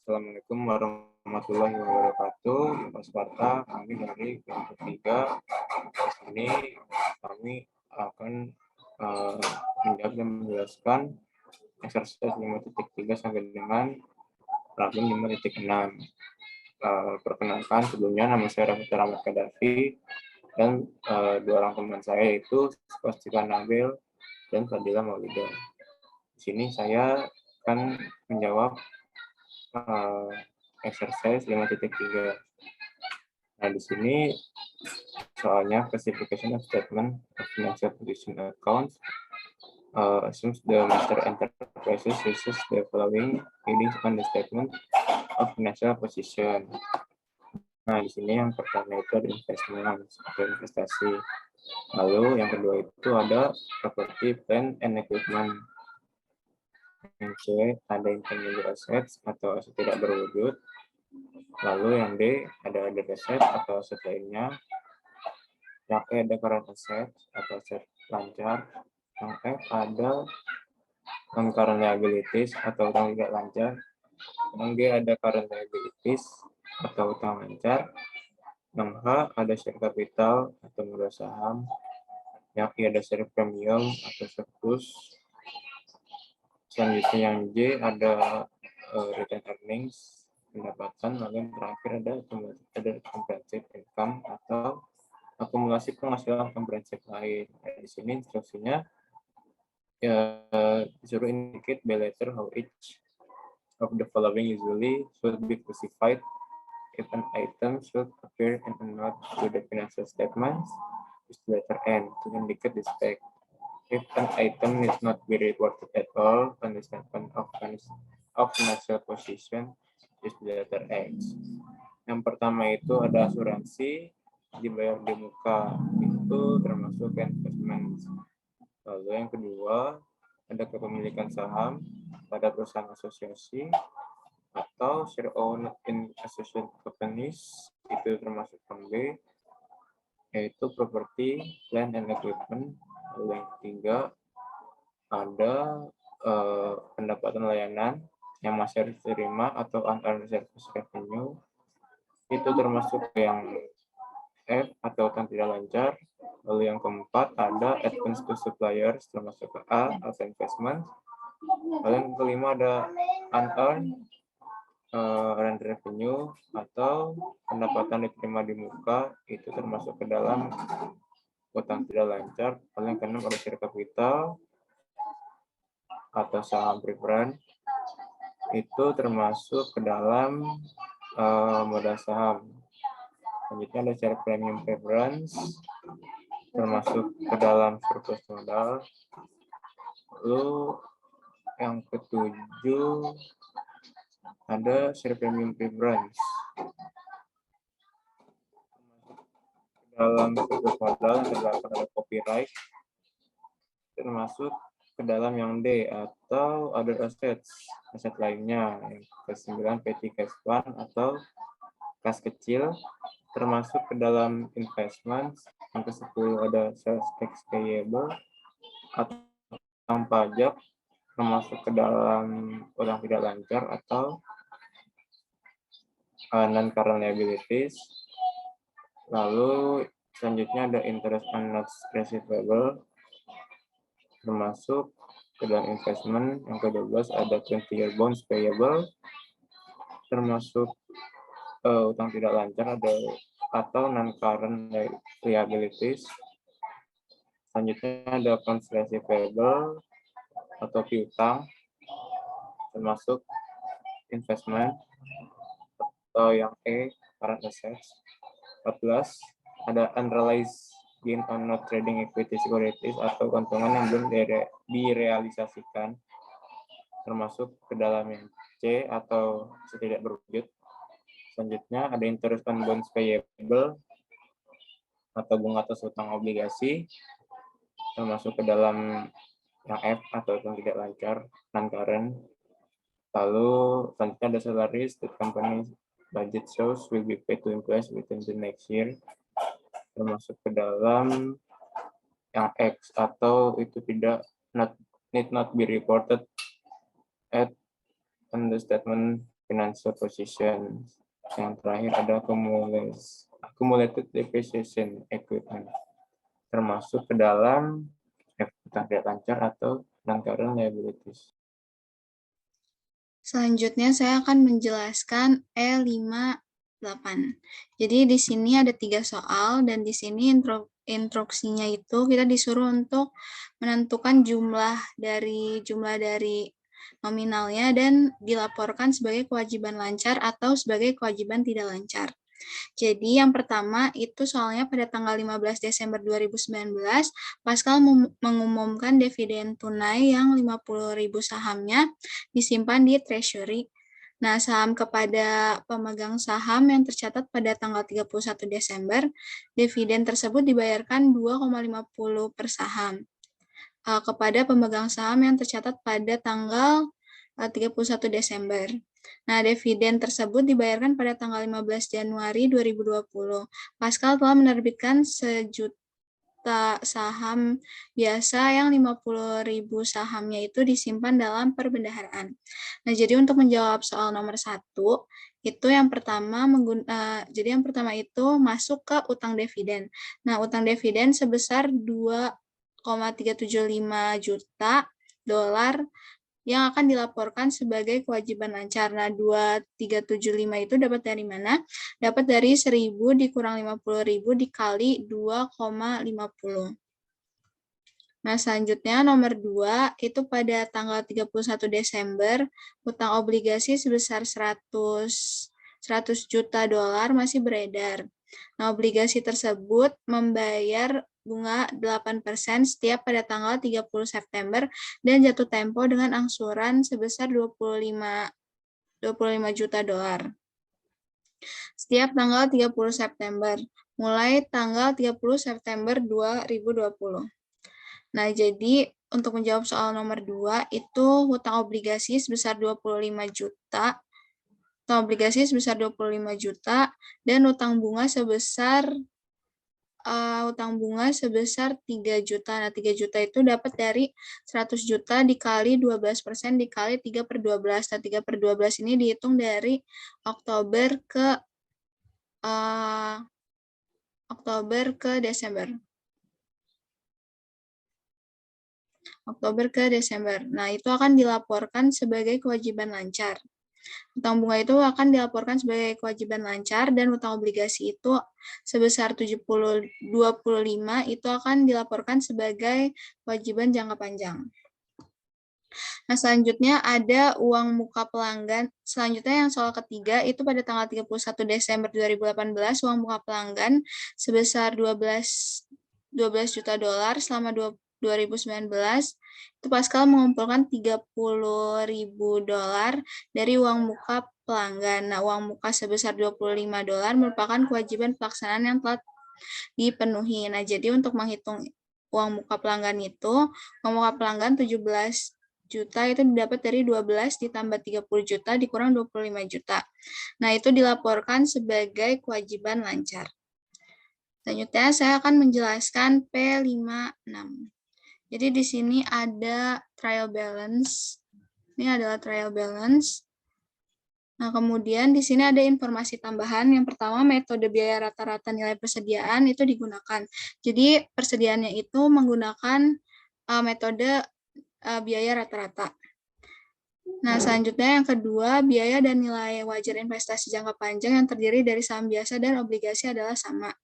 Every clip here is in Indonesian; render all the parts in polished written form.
Assalamualaikum warahmatullahi wabarakatuh. Pak Sparta, kami dari kelompok 3. Di sini kami akan menjawab dan menjelaskan exercise 5.3 sampai dengan problem 5.6. Perkenalkan, sebelumnya nama saya Raffi Rahmat Kadafi dan dua orang teman saya yaitu Swastika Nabil dan Fadila Maulida. Di sini saya akan menjawab exercise 5.3. Nah, di sini soalnya classification of statement of financial position accounts assumes the master enterprises uses the following headings on the statement of financial position. Nah, di sini yang pertama itu ada investment atau investasi. Lalu yang kedua itu ada property, plant, and equipment. Yang C ada intangible assets atau aset tidak berwujud. Lalu yang D ada other asset atau aset lainnya. Yang E ada current asset atau aset lancar. Yang F ada non-current liabilities atau utang tidak lancar. Yang G ada current liabilities atau utang lancar. Yang H ada share capital atau modal saham. Yang I ada share premium atau surplus. Selanjutnya yang J ada return earnings, pendapatan. Lalu yang terakhir ada comprehensive income atau akumulasi penghasilan komprehensif lain. Nah, di sini instruksinya disuruh indicate by letter how each of the following usually should be classified. If an item should appear in a note to the financial statements, use the letter N to indicate this fact. If an item need not be reported at all on the statement of financial position, use the letter X. Yang pertama itu ada asuransi dibayar di muka, itu termasuk investment. Lalu yang kedua ada kepemilikan saham pada perusahaan asosiasi atau share owned in associate companies, itu termasuk yang B, yaitu property, plant, and equipment. Lalu yang ketiga ada pendapatan layanan yang masih harus diterima atau unearned service revenue, itu termasuk yang F atau utang tidak lancar. Lalu yang keempat ada advance to suppliers, termasuk A atau investment. Lalu yang kelima ada unearned revenue atau pendapatan diterima di muka, itu termasuk ke dalam utang tidak lancar. Lalu yang keenam ada share capital atau saham preferred, itu termasuk ke dalam modal saham. Selanjutnya ada share premium preference, termasuk ke dalam surplus modal. Lalu yang ketujuh ada share premium preference, dalam surplus modal. Yang kedelapan ada copyright, termasuk ke dalam yang D atau other assets, aset lainnya. Yang ke-9 petty cash fund atau kas kecil, termasuk ke dalam investment. Yang ke-10 ada sales tax payable atau utang pajak, termasuk ke dalam utang tidak lancar atau non-current liabilities. Lalu selanjutnya ada interest on notes receivable, termasuk ke dalam investment. Yang ke-12 ada 20-year bonds payable, termasuk utang tidak lancar atau non-current liabilities. Selanjutnya ada accounts receivable atau piutang, termasuk investment atau yang E current assets. 14 ada unrealized gain on not trading equity securities atau keuntungan yang belum direalisasikan, termasuk ke dalam yang C atau tidak berwujud. Selanjutnya ada interest on bonds payable atau bunga atas utang obligasi, termasuk ke dalam yang F atau yang tidak lancar, non-current. Lalu selanjutnya ada salaries that company budget shows will be paid to employees within the next year, termasuk ke dalam yang X atau itu need not be reported at on the statement financial position. Yang terakhir ada accumulated depreciation equipment, termasuk ke dalam utang tidak lancar atau non-current liabilities. Selanjutnya saya akan menjelaskan E58. Jadi di sini ada 3 soal dan di sini instruksinya itu kita disuruh untuk menentukan jumlah dari nominalnya dan dilaporkan sebagai kewajiban lancar atau sebagai kewajiban tidak lancar. Jadi yang pertama itu soalnya pada tanggal 15 Desember 2019, Pascal mengumumkan dividen tunai yang 50.000 sahamnya disimpan di Treasury. Nah, saham kepada pemegang saham yang tercatat pada tanggal 31 Desember, dividen tersebut dibayarkan 2,50 per saham kepada pemegang saham yang tercatat pada tanggal 31 Desember. Nah, dividen tersebut dibayarkan pada tanggal 15 Januari 2020. Pascal telah menerbitkan 1.000.000 saham biasa yang 50.000 sahamnya itu disimpan dalam perbendaharaan. Nah, jadi untuk menjawab soal nomor 1, itu yang pertama itu masuk ke utang dividen. Nah, utang dividen sebesar 2,375 juta dolar yang akan dilaporkan sebagai kewajiban lancar. Nah, 2,375 itu dapat dari mana? Dapat dari 1.000 dikurang 50.000 dikali 2,50. Nah, selanjutnya nomor 2, itu pada tanggal 31 Desember, utang obligasi sebesar 100 juta dolar masih beredar. Nah, obligasi tersebut membayar bunga 8% setiap pada tanggal 30 September dan jatuh tempo dengan angsuran sebesar 25 juta dolar. Setiap tanggal 30 September, mulai tanggal 30 September 2020. Nah, jadi untuk menjawab soal nomor 2, itu hutang obligasi sebesar 25 juta, hutang obligasi sebesar 25 juta, dan hutang bunga sebesar 3 juta. Nah, 3 juta itu dapat dari 100 juta dikali 12% dikali 3/12. Nah, 3/12 ini dihitung dari Oktober ke Desember. Oktober ke Desember. Nah, itu akan dilaporkan sebagai kewajiban lancar. Hutang bunga itu akan dilaporkan sebagai kewajiban lancar dan hutang obligasi itu sebesar 25 itu akan dilaporkan sebagai kewajiban jangka panjang. Nah, selanjutnya ada uang muka pelanggan. Selanjutnya yang soal ketiga itu pada tanggal 31 Desember 2018 uang muka pelanggan sebesar 12 juta dolar selama 2019. Itu Pascal mengumpulkan 30.000 dolar dari uang muka pelanggan. Nah, uang muka sebesar 25 dolar merupakan kewajiban pelaksanaan yang telah dipenuhi. Nah, jadi untuk menghitung uang muka pelanggan itu, uang muka pelanggan 17 juta itu didapat dari 12 ditambah 30 juta dikurang 25 juta. Nah, itu dilaporkan sebagai kewajiban lancar. Selanjutnya saya akan menjelaskan P56. Jadi di sini ada trial balance. Ini adalah trial balance. Nah, kemudian di sini ada informasi tambahan. Yang pertama, metode biaya rata-rata nilai persediaan itu digunakan. Jadi persediaannya itu menggunakan metode biaya rata-rata. Nah, selanjutnya yang kedua, biaya dan nilai wajar investasi jangka panjang yang terdiri dari saham biasa dan obligasi adalah sama.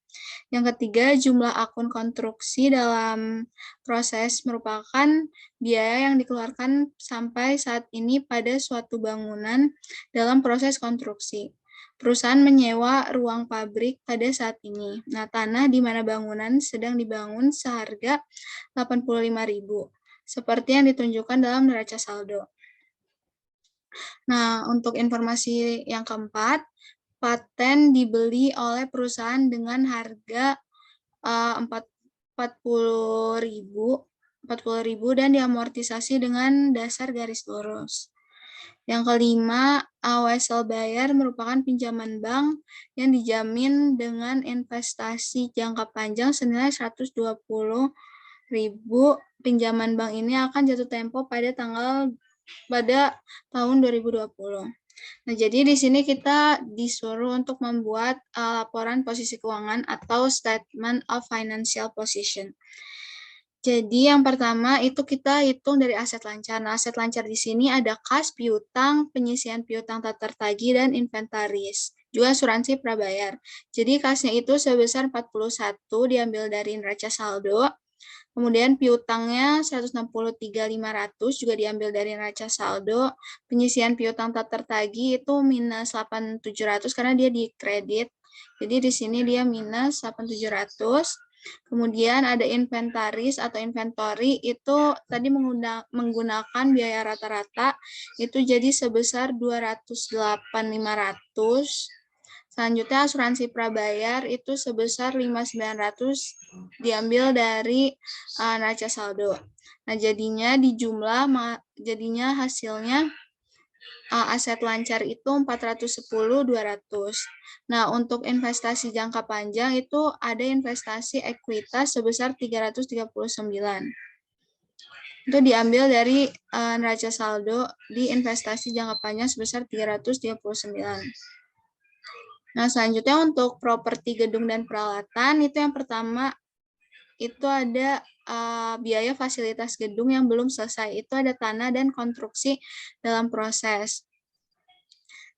Yang ketiga, jumlah akun konstruksi dalam proses merupakan biaya yang dikeluarkan sampai saat ini pada suatu bangunan dalam proses konstruksi. Perusahaan menyewa ruang pabrik pada saat ini. Nah, tanah di mana bangunan sedang dibangun seharga 85.000, seperti yang ditunjukkan dalam neraca saldo. Nah, untuk informasi yang keempat, paten dibeli oleh perusahaan dengan harga 40.000 dan diamortisasi dengan dasar garis lurus. Yang kelima, wesel bayar merupakan pinjaman bank yang dijamin dengan investasi jangka panjang senilai 120.000. Pinjaman bank ini akan jatuh tempo pada tahun 2020. Nah, jadi di sini kita disuruh untuk membuat laporan posisi keuangan atau Statement of Financial Position. Jadi yang pertama itu kita hitung dari aset lancar. Nah, aset lancar di sini ada kas, piutang, penyisian piutang tak tertagih, dan inventaris. Juga asuransi prabayar. Jadi kasnya itu sebesar 41 diambil dari neraca saldo. Kemudian piutangnya 163.500 juga diambil dari neraca saldo. Penyisian piutang tak tertagih itu minus 8.700 karena dia di kredit. Jadi di sini dia minus 8.700. Kemudian ada inventaris atau inventory itu tadi menggunakan biaya rata-rata itu jadi sebesar 208.500. Selanjutnya asuransi prabayar itu sebesar 5.900 diambil dari neraca saldo. Nah, jadinya di jumlah jadinya hasilnya aset lancar itu 410.200. Nah, untuk investasi jangka panjang itu ada investasi ekuitas sebesar 339. Itu diambil dari neraca saldo di investasi jangka panjang sebesar 339. Nah, selanjutnya untuk properti gedung dan peralatan, itu yang pertama itu ada biaya fasilitas gedung yang belum selesai. Itu ada tanah dan konstruksi dalam proses.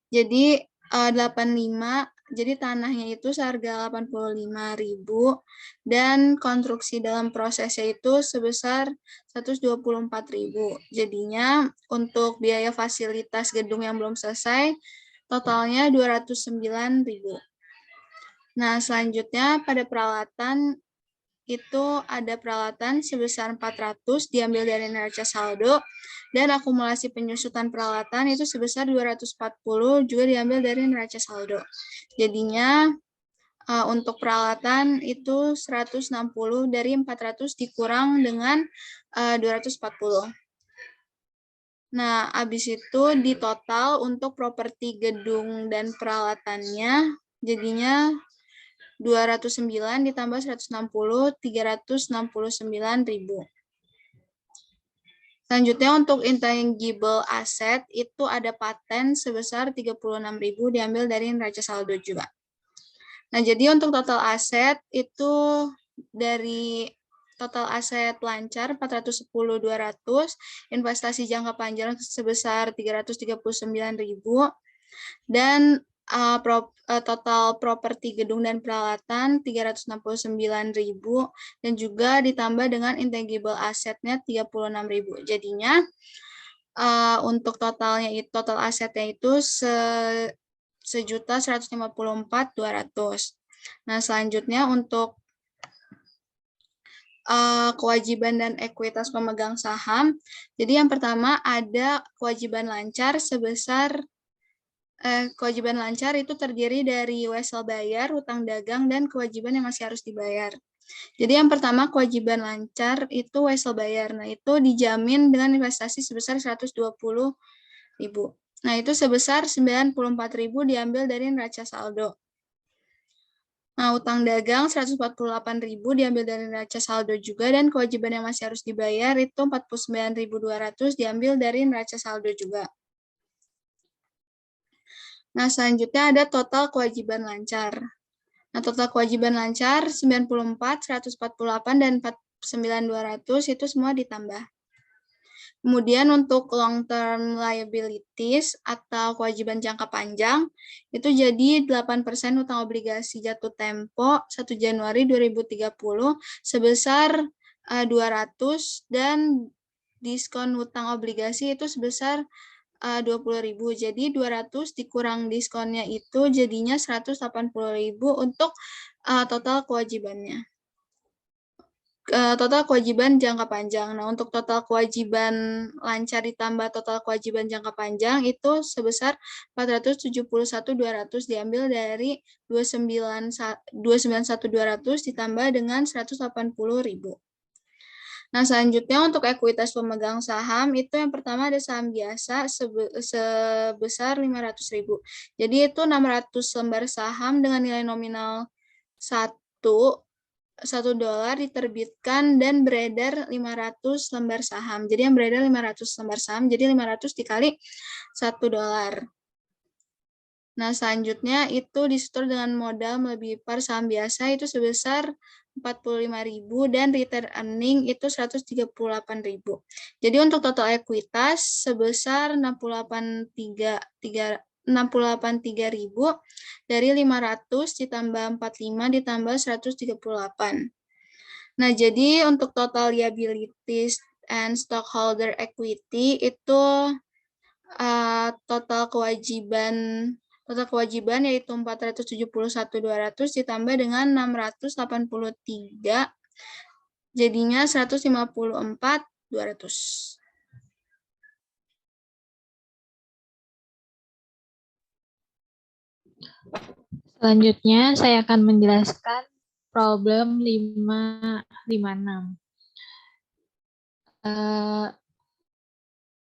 Jadi 85, jadi tanahnya itu seharga 85.000 dan konstruksi dalam prosesnya itu sebesar 124.000. Jadinya untuk biaya fasilitas gedung yang belum selesai totalnya 209.000. Nah, selanjutnya pada peralatan itu ada peralatan sebesar 400 diambil dari neraca saldo dan akumulasi penyusutan peralatan itu sebesar 240 juga diambil dari neraca saldo. Jadinya untuk peralatan itu 160 dari 400 dikurang dengan 240. Nah, habis itu di total untuk properti gedung dan peralatannya jadinya 209 ditambah 160, 369.000. Selanjutnya untuk intangible asset itu ada paten sebesar 36.000 diambil dari neraca saldo juga. Nah, jadi untuk total aset itu dari total aset lancar 410.200, investasi jangka panjang sebesar 339.000 dan total properti gedung dan peralatan 369.000 dan juga ditambah dengan intangible asetnya 36.000. Jadinya untuk totalnya itu total asetnya itu 1.154.200. Nah, selanjutnya untuk kewajiban dan ekuitas pemegang saham. Jadi yang pertama ada kewajiban lancar sebesar kewajiban lancar itu terdiri dari wesel bayar, hutang dagang, dan kewajiban yang masih harus dibayar. Jadi yang pertama kewajiban lancar itu wesel bayar. Nah, itu dijamin dengan investasi sebesar 120.000. Nah, itu sebesar 94.000 diambil dari neraca saldo. Nah, utang dagang 148.000 diambil dari neraca saldo juga dan kewajiban yang masih harus dibayar itu 49.200 diambil dari neraca saldo juga. Nah, selanjutnya ada total kewajiban lancar. Nah, total kewajiban lancar 94, 148, dan 49.200 itu semua ditambah. Kemudian untuk long term liabilities atau kewajiban jangka panjang, itu jadi 8% hutang obligasi jatuh tempo 1 Januari 2030 sebesar 200 dan diskon hutang obligasi itu sebesar 20.000. Jadi 200 dikurang diskonnya itu jadinya 180.000 untuk total kewajibannya. Total kewajiban jangka panjang. Nah, untuk total kewajiban lancar ditambah total kewajiban jangka panjang itu sebesar 471.200 diambil dari 291.200 ditambah dengan 180.000. Nah, selanjutnya untuk ekuitas pemegang saham itu yang pertama ada saham biasa sebesar 500.000. Jadi itu 600 lembar saham dengan nilai nominal $1 diterbitkan dan beredar 500 lembar saham. Jadi yang beredar 500 lembar saham, jadi 500 dikali $1. Nah, selanjutnya itu disetor dengan modal melebihi par saham biasa itu sebesar 45.000 dan return earning itu 138.000. Jadi untuk total ekuitas sebesar 68.300 dari 500 ditambah 45 ditambah 138. Nah, jadi untuk total liabilities and stockholder equity itu total kewajiban yaitu 471.200 ditambah dengan 683 jadinya 154.200. Selanjutnya saya akan menjelaskan problem 556.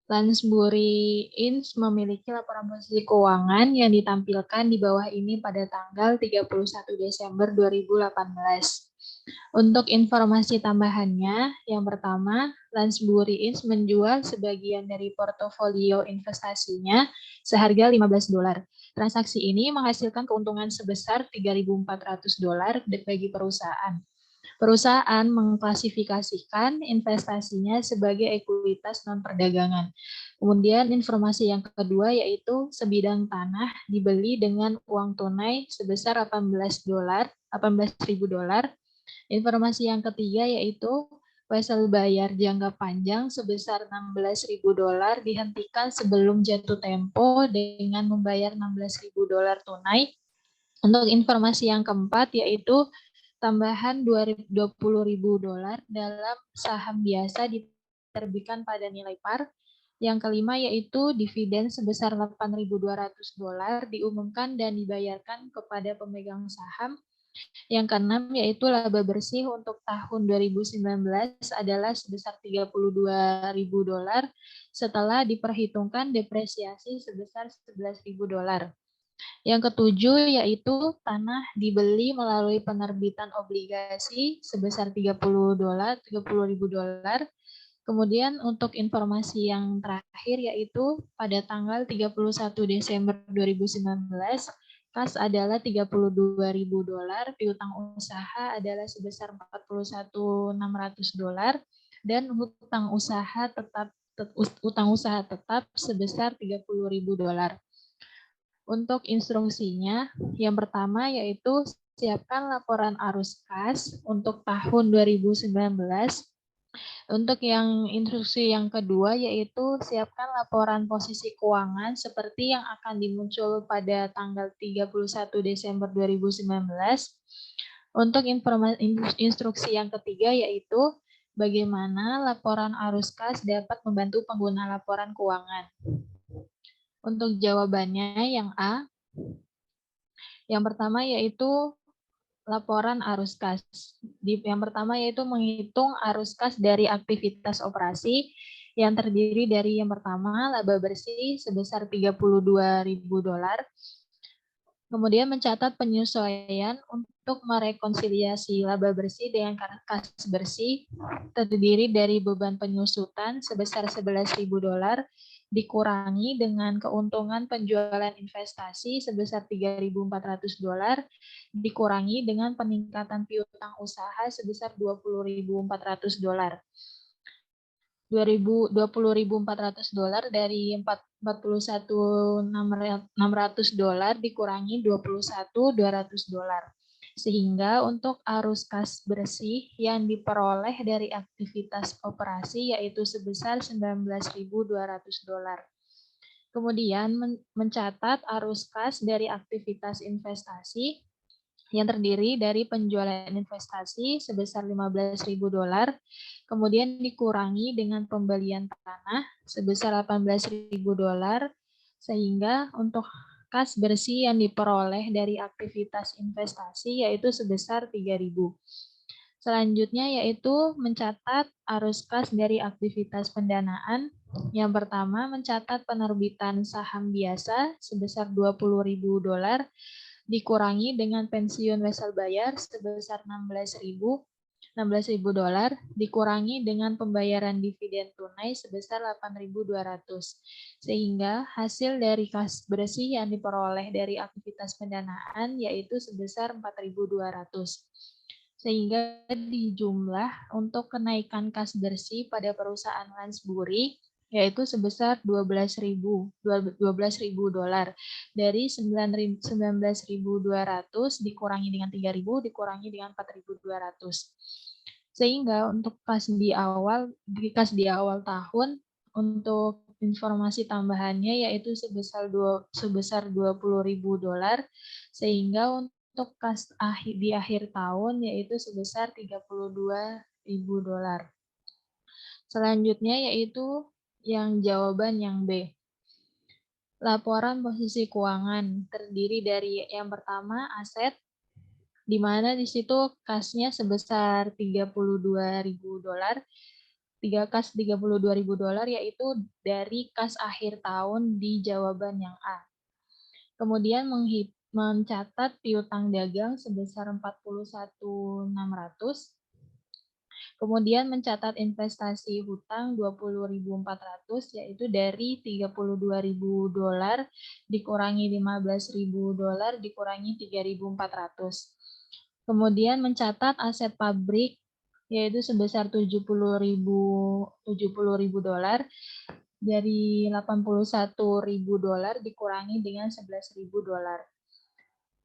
Lansbury Inc. memiliki laporan posisi keuangan yang ditampilkan di bawah ini pada tanggal 31 Desember 2018. Untuk informasi tambahannya, yang pertama, Lansbury Inc. menjual sebagian dari portofolio investasinya seharga $15. Transaksi ini menghasilkan keuntungan sebesar $3.400 bagi perusahaan. Perusahaan mengklasifikasikan investasinya sebagai ekuitas non-perdagangan. Kemudian informasi yang kedua yaitu sebidang tanah dibeli dengan uang tunai sebesar $18.000. Informasi yang ketiga yaitu wesel bayar jangka panjang sebesar $16.000 dihentikan sebelum jatuh tempo dengan membayar $16.000 tunai. Untuk informasi yang keempat yaitu tambahan $20.000 dalam saham biasa diterbitkan pada nilai par. Yang kelima yaitu dividen sebesar $8.200 diumumkan dan dibayarkan kepada pemegang saham. Yang keenam yaitu laba bersih untuk tahun 2019 adalah sebesar $32.000 setelah diperhitungkan depresiasi sebesar $11.000. Yang ketujuh yaitu tanah dibeli melalui penerbitan obligasi sebesar $30.000. Kemudian untuk informasi yang terakhir yaitu pada tanggal 31 Desember 2019, kas adalah $32.000, piutang usaha adalah sebesar $41.600 dan utang usaha tetap sebesar $30.000. Untuk instruksinya, yang pertama yaitu siapkan laporan arus kas untuk tahun 2019. Untuk yang instruksi yang kedua yaitu siapkan laporan posisi keuangan seperti yang akan dimuncul pada tanggal 31 Desember 2019. Untuk instruksi yang ketiga yaitu bagaimana laporan arus kas dapat membantu pengguna laporan keuangan. Untuk jawabannya yang A, yang pertama yaitu laporan arus kas. Yang pertama yaitu menghitung arus kas dari aktivitas operasi yang terdiri dari yang pertama laba bersih sebesar $32.000. Kemudian mencatat penyesuaian untuk merekonsiliasi laba bersih dengan kas bersih terdiri dari beban penyusutan sebesar $11.000 dikurangi dengan keuntungan penjualan investasi sebesar $3.400 dikurangi dengan peningkatan piutang usaha sebesar $20.400. $20.400 dari $41.600 dikurangi $21.200. Sehingga untuk arus kas bersih yang diperoleh dari aktivitas operasi yaitu sebesar $19.200. Kemudian mencatat arus kas dari aktivitas investasi yang terdiri dari penjualan investasi sebesar $15.000, kemudian dikurangi dengan pembelian tanah sebesar $18.000, sehingga untuk kas bersih yang diperoleh dari aktivitas investasi yaitu sebesar $3.000. Selanjutnya yaitu mencatat arus kas dari aktivitas pendanaan. Yang pertama mencatat penerbitan saham biasa sebesar $20.000 dikurangi dengan pensiun wesel bayar sebesar $16.000, $16.000 dikurangi dengan pembayaran dividen tunai sebesar 8.200, sehingga hasil dari kas bersih yang diperoleh dari aktivitas pendanaan yaitu sebesar 4.200. Sehingga di jumlah untuk kenaikan kas bersih pada perusahaan Lansbury yaitu sebesar $12.000 dari 19.200 dikurangi dengan 3.000 dikurangi dengan 4.200. Sehingga untuk kas di awal tahun untuk informasi tambahannya yaitu sebesar $20.000, sehingga untuk kas di akhir tahun yaitu sebesar $32.000. Selanjutnya yaitu yang jawaban yang B. Laporan posisi keuangan terdiri dari yang pertama aset, di mana di situ kasnya sebesar $32.000, kas $32.000 yaitu dari kas akhir tahun di jawaban yang A. Kemudian mencatat piutang dagang sebesar 41.600. Kemudian mencatat investasi hutang 20.400 yaitu dari $32.000 dikurangi $15.000 dikurangi 3.400. Kemudian mencatat aset pabrik yaitu sebesar $70.000 dari $81.000 dikurangi dengan $11.000.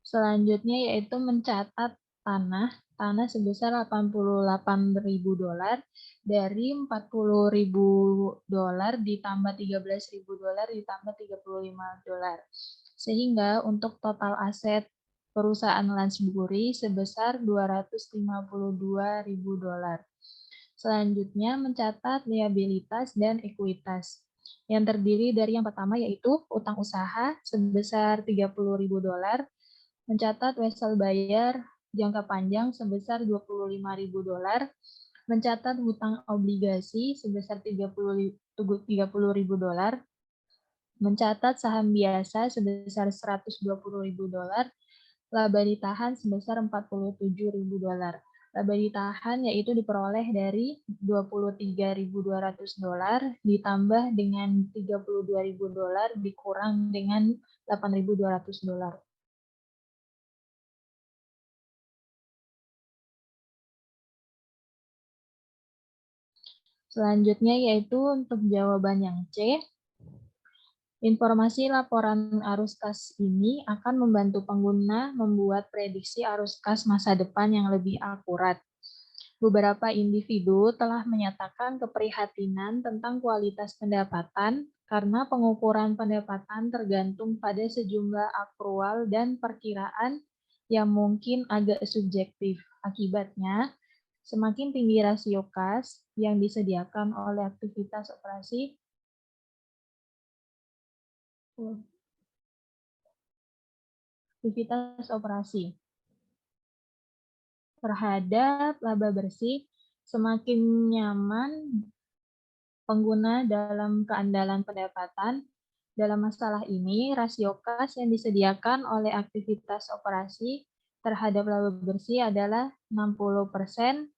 Selanjutnya yaitu mencatat tanah sebesar $88.000 dari $40.000 ditambah $13.000 ditambah $35. Sehingga untuk total aset perusahaan Lansbury sebesar $252.000. Selanjutnya mencatat liabilitas dan ekuitas yang terdiri dari yang pertama yaitu utang usaha sebesar $30.000, mencatat wesel bayar jangka panjang sebesar $25.000, mencatat hutang obligasi sebesar $30.000, mencatat saham biasa sebesar $120.000, laba ditahan sebesar $47.000. Laba ditahan yaitu diperoleh dari $23.200 ditambah dengan $32.000 dikurang dengan $8.200. Selanjutnya yaitu untuk jawaban yang C. Informasi laporan arus kas ini akan membantu pengguna membuat prediksi arus kas masa depan yang lebih akurat. Beberapa individu telah menyatakan keprihatinan tentang kualitas pendapatan karena pengukuran pendapatan tergantung pada sejumlah akrual dan perkiraan yang mungkin agak subjektif. Akibatnya, semakin tinggi rasio kas yang disediakan oleh aktivitas operasi terhadap laba bersih, semakin nyaman pengguna dalam keandalan pendapatan. Dalam masalah ini, rasio kas yang disediakan oleh aktivitas operasi terhadap laba bersih adalah 60%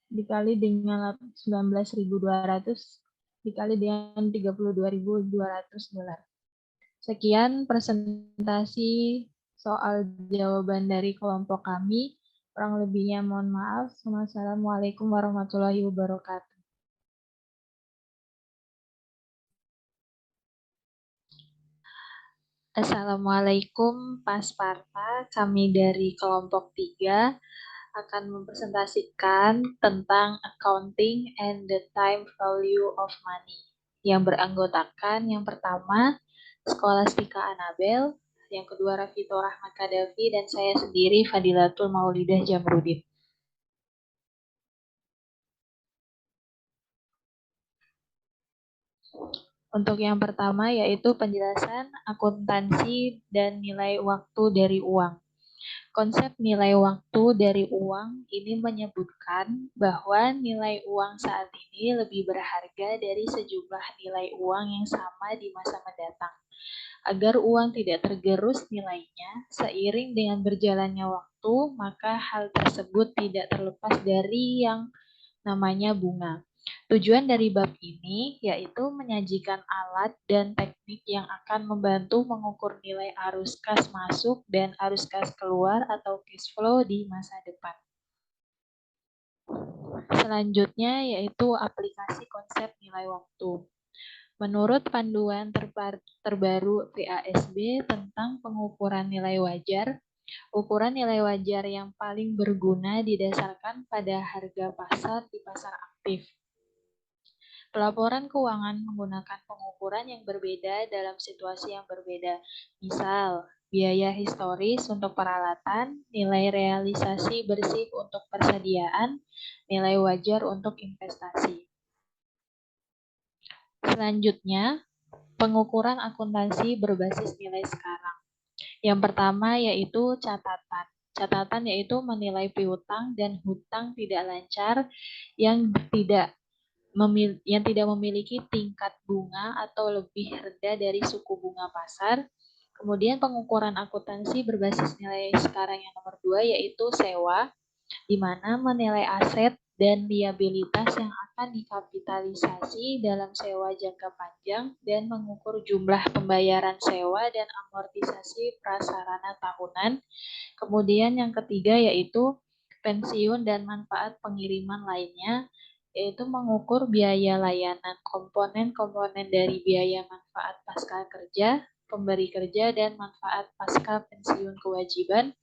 dikali dengan 19.200 dikali dengan $32.200. Sekian presentasi soal jawaban dari kelompok kami. Kurang lebihnya mohon maaf. Wassalamualaikum warahmatullahi wabarakatuh. Assalamualaikum Pak Sparta, kami dari kelompok 3 akan mempresentasikan tentang accounting and the time value of money yang beranggotakan yang pertama Scholastica Anabel, yang kedua Rafito Rahmat Kadafi, dan saya sendiri Fadilatul Maulidah Jamrudin. Untuk yang pertama yaitu penjelasan akuntansi dan nilai waktu dari uang. Konsep nilai waktu dari uang ini menyebutkan bahwa nilai uang saat ini lebih berharga dari sejumlah nilai uang yang sama di masa mendatang. Agar uang tidak tergerus nilainya seiring dengan berjalannya waktu, maka hal tersebut tidak terlepas dari yang namanya bunga. Tujuan dari bab ini yaitu menyajikan alat dan teknik yang akan membantu mengukur nilai arus kas masuk dan arus kas keluar atau cash flow di masa depan. Selanjutnya yaitu aplikasi konsep nilai waktu. Menurut panduan terbaru PASB tentang pengukuran nilai wajar, ukuran nilai wajar yang paling berguna didasarkan pada harga pasar di pasar aktif. Pelaporan keuangan menggunakan pengukuran yang berbeda dalam situasi yang berbeda. Misal, biaya historis untuk peralatan, nilai realisasi bersih untuk persediaan, nilai wajar untuk investasi. Selanjutnya, pengukuran akuntansi berbasis nilai sekarang. Yang pertama yaitu catatan. Catatan yaitu menilai piutang dan hutang tidak lancar yang tidak memiliki tingkat bunga atau lebih rendah dari suku bunga pasar. Kemudian pengukuran akuntansi berbasis nilai sekarang yang nomor 2 yaitu sewa, di mana menilai aset dan liabilitas yang akan dikapitalisasi dalam sewa jangka panjang dan mengukur jumlah pembayaran sewa dan amortisasi prasarana tahunan. Kemudian yang ketiga yaitu pensiun dan manfaat pengiriman lainnya, yaitu mengukur biaya layanan komponen-komponen dari biaya manfaat pasca kerja, pemberi kerja, dan manfaat pasca pensiun kewajiban.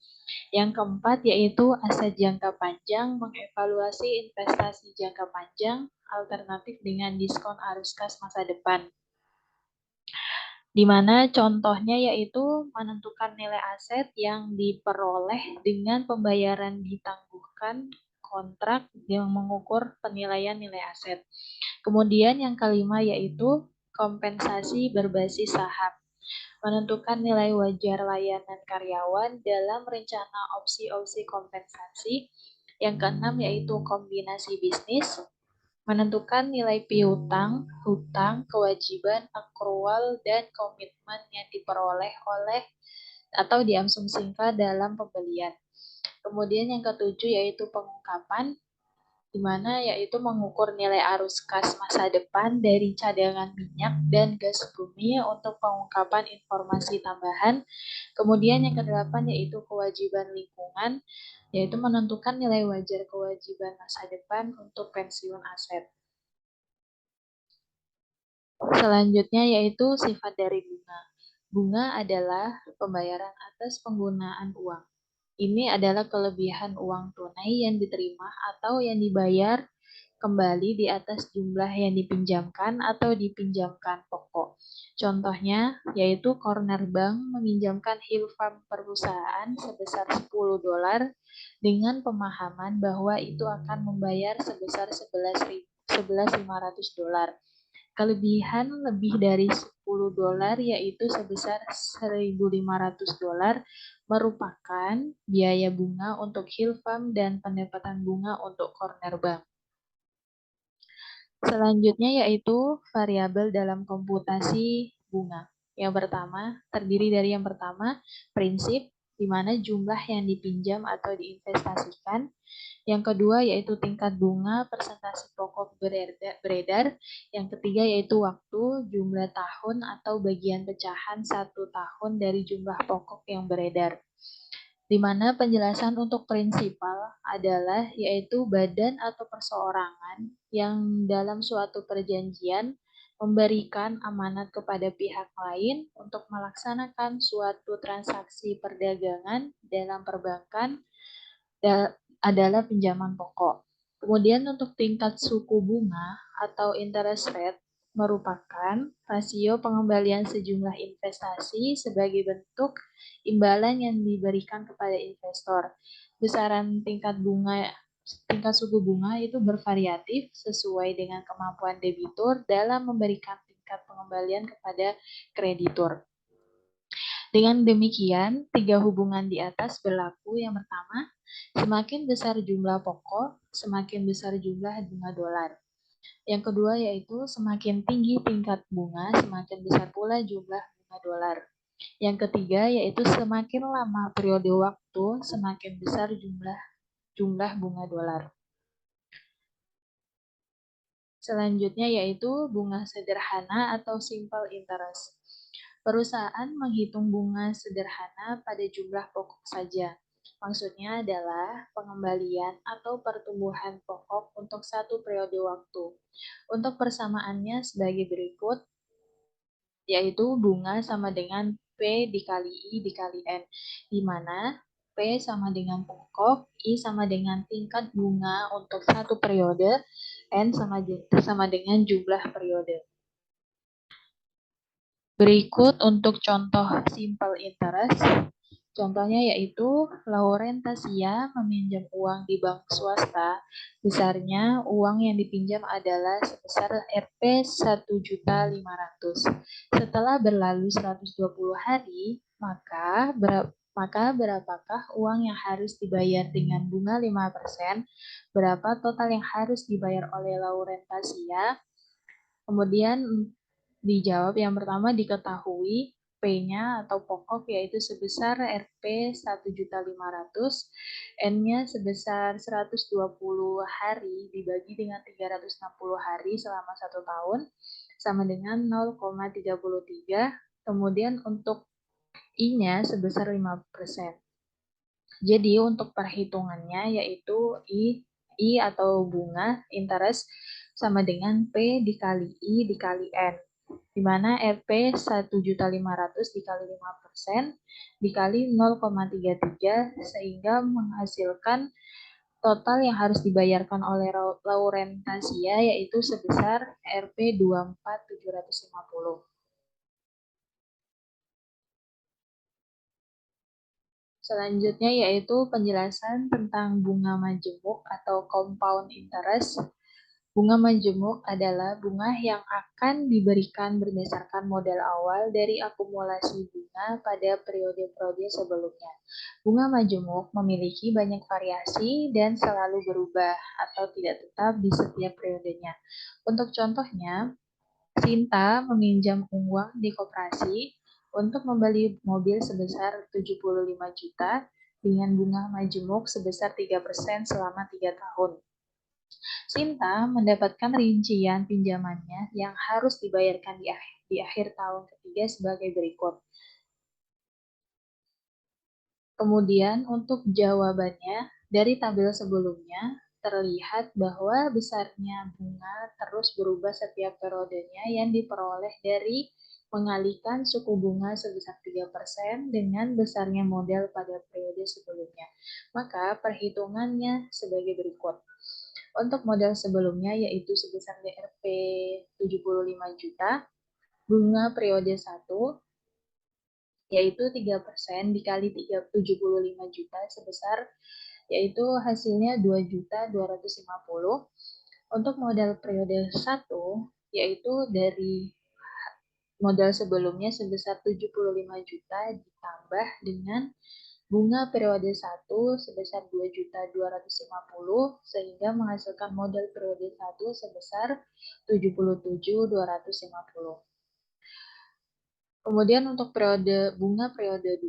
Yang keempat yaitu aset jangka panjang, mengevaluasi investasi jangka panjang, alternatif dengan diskon arus kas masa depan. Di mana contohnya yaitu menentukan nilai aset yang diperoleh dengan pembayaran ditangguhkan kontrak yang mengukur penilaian nilai aset. Kemudian yang kelima yaitu kompensasi berbasis saham. Menentukan nilai wajar layanan karyawan dalam rencana opsi-opsi kompensasi. Yang keenam yaitu kombinasi bisnis. Menentukan nilai piutang, hutang, kewajiban, akrual, dan komitmen yang diperoleh oleh atau diasumsikan dalam pembelian. Kemudian yang ketujuh yaitu pengungkapan, di mana yaitu mengukur nilai arus kas masa depan dari cadangan minyak dan gas bumi untuk pengungkapan informasi tambahan. Kemudian yang kedelapan yaitu kewajiban lingkungan, yaitu menentukan nilai wajar kewajiban masa depan untuk pensiun aset. Selanjutnya yaitu sifat dari bunga. Bunga adalah pembayaran atas penggunaan uang. Ini adalah kelebihan uang tunai yang diterima atau yang dibayar kembali di atas jumlah yang dipinjamkan atau dipinjamkan pokok. Contohnya yaitu Corner Bank meminjamkan Hillfarm perusahaan sebesar $10 dengan pemahaman bahwa itu akan membayar sebesar $11.500. Kelebihan lebih dari $10 yaitu sebesar $1.500 merupakan biaya bunga untuk Hillfarm dan pendapatan bunga untuk Corner Bank. Selanjutnya yaitu variabel dalam komputasi bunga. Yang pertama, terdiri dari yang pertama, prinsip, di mana jumlah yang dipinjam atau diinvestasikan. Yang kedua yaitu tingkat bunga, persentase pokok beredar. Yang ketiga yaitu waktu, jumlah tahun atau bagian pecahan 1 tahun dari jumlah pokok yang beredar. Di mana penjelasan untuk prinsipal adalah yaitu badan atau perseorangan yang dalam suatu perjanjian memberikan amanat kepada pihak lain untuk melaksanakan suatu transaksi perdagangan dalam perbankan adalah pinjaman pokok. Kemudian untuk tingkat suku bunga atau interest rate merupakan rasio pengembalian sejumlah investasi sebagai bentuk imbalan yang diberikan kepada investor. Besaran tingkat suku bunga itu bervariatif sesuai dengan kemampuan debitur dalam memberikan tingkat pengembalian kepada kreditur. Dengan demikian, tiga hubungan di atas berlaku. Yang pertama, semakin besar jumlah pokok, semakin besar jumlah bunga dolar. Yang kedua yaitu semakin tinggi tingkat bunga, semakin besar pula jumlah bunga dolar. Yang ketiga yaitu semakin lama periode waktu, semakin besar jumlah bunga dolar. Selanjutnya yaitu bunga sederhana atau simple interest. Perusahaan menghitung bunga sederhana pada jumlah pokok saja. Maksudnya adalah pengembalian atau pertumbuhan pokok untuk satu periode waktu. Untuk persamaannya sebagai berikut, yaitu bunga sama dengan P dikali I dikali N, di mana P sama dengan pokok, I sama dengan tingkat bunga untuk satu periode, N sama dengan jumlah periode. Berikut untuk contoh simple interest. Contohnya yaitu Laurentasia meminjam uang di bank swasta. Besarnya uang yang dipinjam adalah sebesar Rp 1.500.000. Setelah berlalu 120 hari, maka berapakah uang yang harus dibayar dengan bunga 5%? Berapa total yang harus dibayar oleh Laurentasia? Kemudian dijawab yang pertama diketahui P-nya atau pokok yaitu sebesar Rp 1.500.000, N-nya sebesar 120 hari dibagi dengan 360 hari selama 1 tahun sama dengan 0,33. Kemudian untuk I-nya sebesar 5%. Jadi untuk perhitungannya yaitu I atau bunga interest sama dengan P dikali I dikali N, di mana Rp 1.500.000 dikali 5% dikali 0,33 sehingga menghasilkan total yang harus dibayarkan oleh Laurentasia yaitu sebesar Rp 24.750. Selanjutnya yaitu penjelasan tentang bunga majemuk atau compound interest. Bunga majemuk adalah bunga yang akan diberikan berdasarkan modal awal dari akumulasi bunga pada periode-periode sebelumnya. Bunga majemuk memiliki banyak variasi dan selalu berubah atau tidak tetap di setiap periodenya. Untuk contohnya, Sinta meminjam uang di koperasi untuk membeli mobil sebesar 75 juta dengan bunga majemuk sebesar 3% selama 3 tahun. Sinta mendapatkan rincian pinjamannya yang harus dibayarkan di akhir tahun ketiga sebagai berikut. Kemudian untuk jawabannya, dari tabel sebelumnya terlihat bahwa besarnya bunga terus berubah setiap periodenya yang diperoleh dari mengalihkan suku bunga sebesar 3% dengan besarnya modal pada periode sebelumnya. Maka perhitungannya sebagai berikut. Untuk modal sebelumnya yaitu sebesar Rp 75 juta, bunga periode 1 yaitu 3% dikali 75 juta sebesar yaitu hasilnya 2.250. Untuk modal periode 1 yaitu dari modal sebelumnya sebesar 75 juta ditambah dengan bunga periode 1 sebesar 2.250 sehingga menghasilkan modal periode 1 sebesar 77.250. Kemudian untuk bunga periode 2,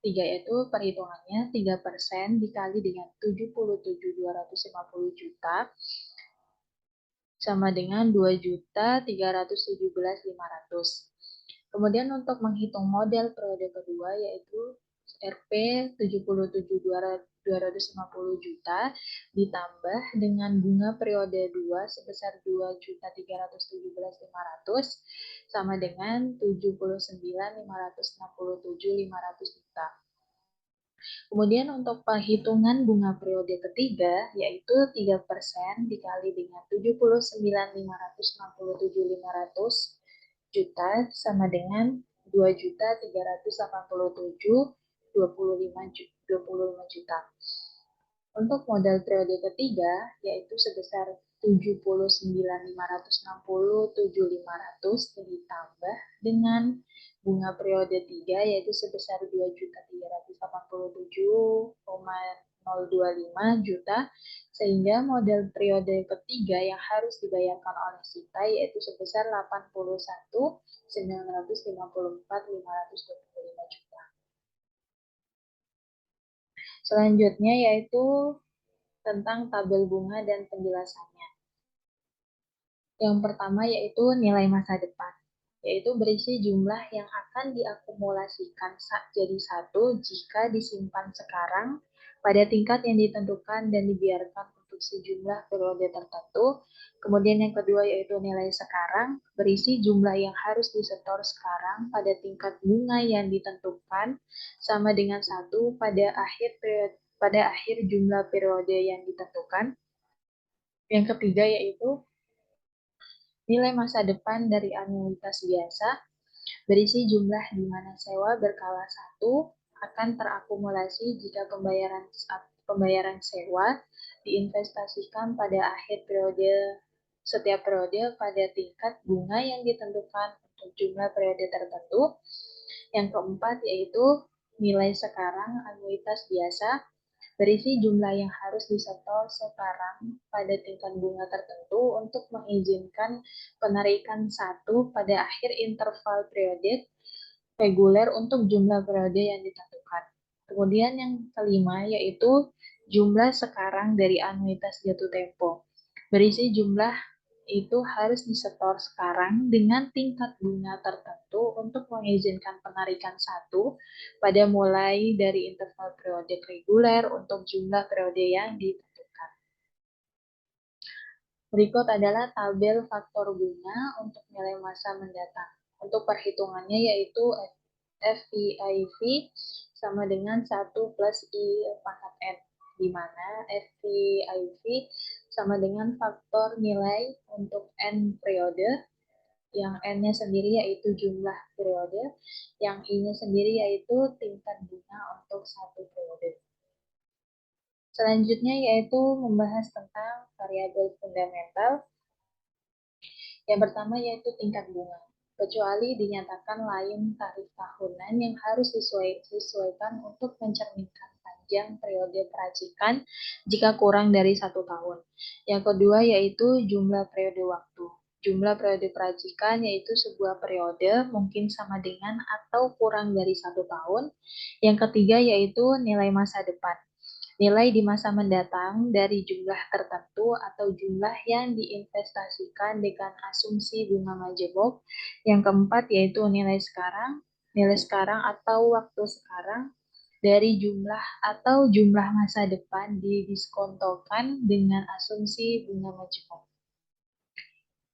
3 itu perhitungannya 3% dikali dengan 77.250 juta sama dengan 2.317.500. Kemudian untuk menghitung modal periode kedua yaitu Rp 77.250 juta ditambah dengan bunga periode 2 sebesar 2.317.500 sama dengan 79.567.500 juta. Kemudian untuk perhitungan bunga periode ketiga yaitu 3% dikali dengan 79.567.500 juta sama dengan 2.387.25 juta. Untuk modal periode ketiga yaitu sebesar 79.560, ditambah dengan bunga periode 3 yaitu sebesar 2.387,025 juta, sehingga model periode ketiga yang harus dibayarkan oleh Sita yaitu sebesar 81.954.525 juta. Selanjutnya yaitu tentang tabel bunga dan penjelasannya. Yang pertama yaitu nilai masa depan, yaitu berisi jumlah yang akan diakumulasikan jadi satu jika disimpan sekarang pada tingkat yang ditentukan dan dibiarkan untuk sejumlah periode tertentu. Kemudian yang kedua yaitu nilai sekarang, berisi jumlah yang harus disetor sekarang pada tingkat bunga yang ditentukan sama dengan satu pada akhir jumlah periode yang ditentukan. Yang ketiga yaitu nilai masa depan dari anuitas biasa, berisi jumlah di mana sewa berkala 1 akan terakumulasi jika pembayaran sewa diinvestasikan pada akhir setiap periode pada tingkat bunga yang ditentukan untuk jumlah periode tertentu. Yang keempat yaitu nilai sekarang anuitas biasa, berisi jumlah yang harus disetor sekarang pada tingkat bunga tertentu untuk mengizinkan penarikan satu pada akhir interval periode reguler untuk jumlah periode yang ditentukan. Kemudian yang kelima yaitu jumlah sekarang dari anuitas jatuh tempo, berisi jumlah itu harus disetor sekarang dengan tingkat bunga tertentu untuk mengizinkan penarikan satu pada mulai dari interval periode reguler untuk jumlah periode yang ditentukan. Berikut adalah tabel faktor bunga untuk nilai masa mendatang. Untuk perhitungannya yaitu FVIV sama dengan 1 plus I pangkat N, di mana FVIV sama dengan faktor nilai untuk N periode, yang N-nya sendiri yaitu jumlah periode, yang I-nya sendiri yaitu tingkat bunga untuk satu periode. Selanjutnya yaitu membahas tentang variabel fundamental. Yang pertama yaitu tingkat bunga. Kecuali dinyatakan lain tarif tahunan yang harus disesuaikan untuk mencerminkan panjang periode peracikan jika kurang dari 1 tahun. Yang kedua yaitu jumlah periode waktu. Jumlah periode peracikan yaitu sebuah periode mungkin sama dengan atau kurang dari 1 tahun. Yang ketiga yaitu nilai masa depan. Nilai di masa mendatang dari jumlah tertentu atau jumlah yang diinvestasikan dengan asumsi bunga majemuk. Yang keempat yaitu nilai sekarang atau waktu sekarang dari jumlah atau jumlah masa depan didiskontokan dengan asumsi bunga majemuk.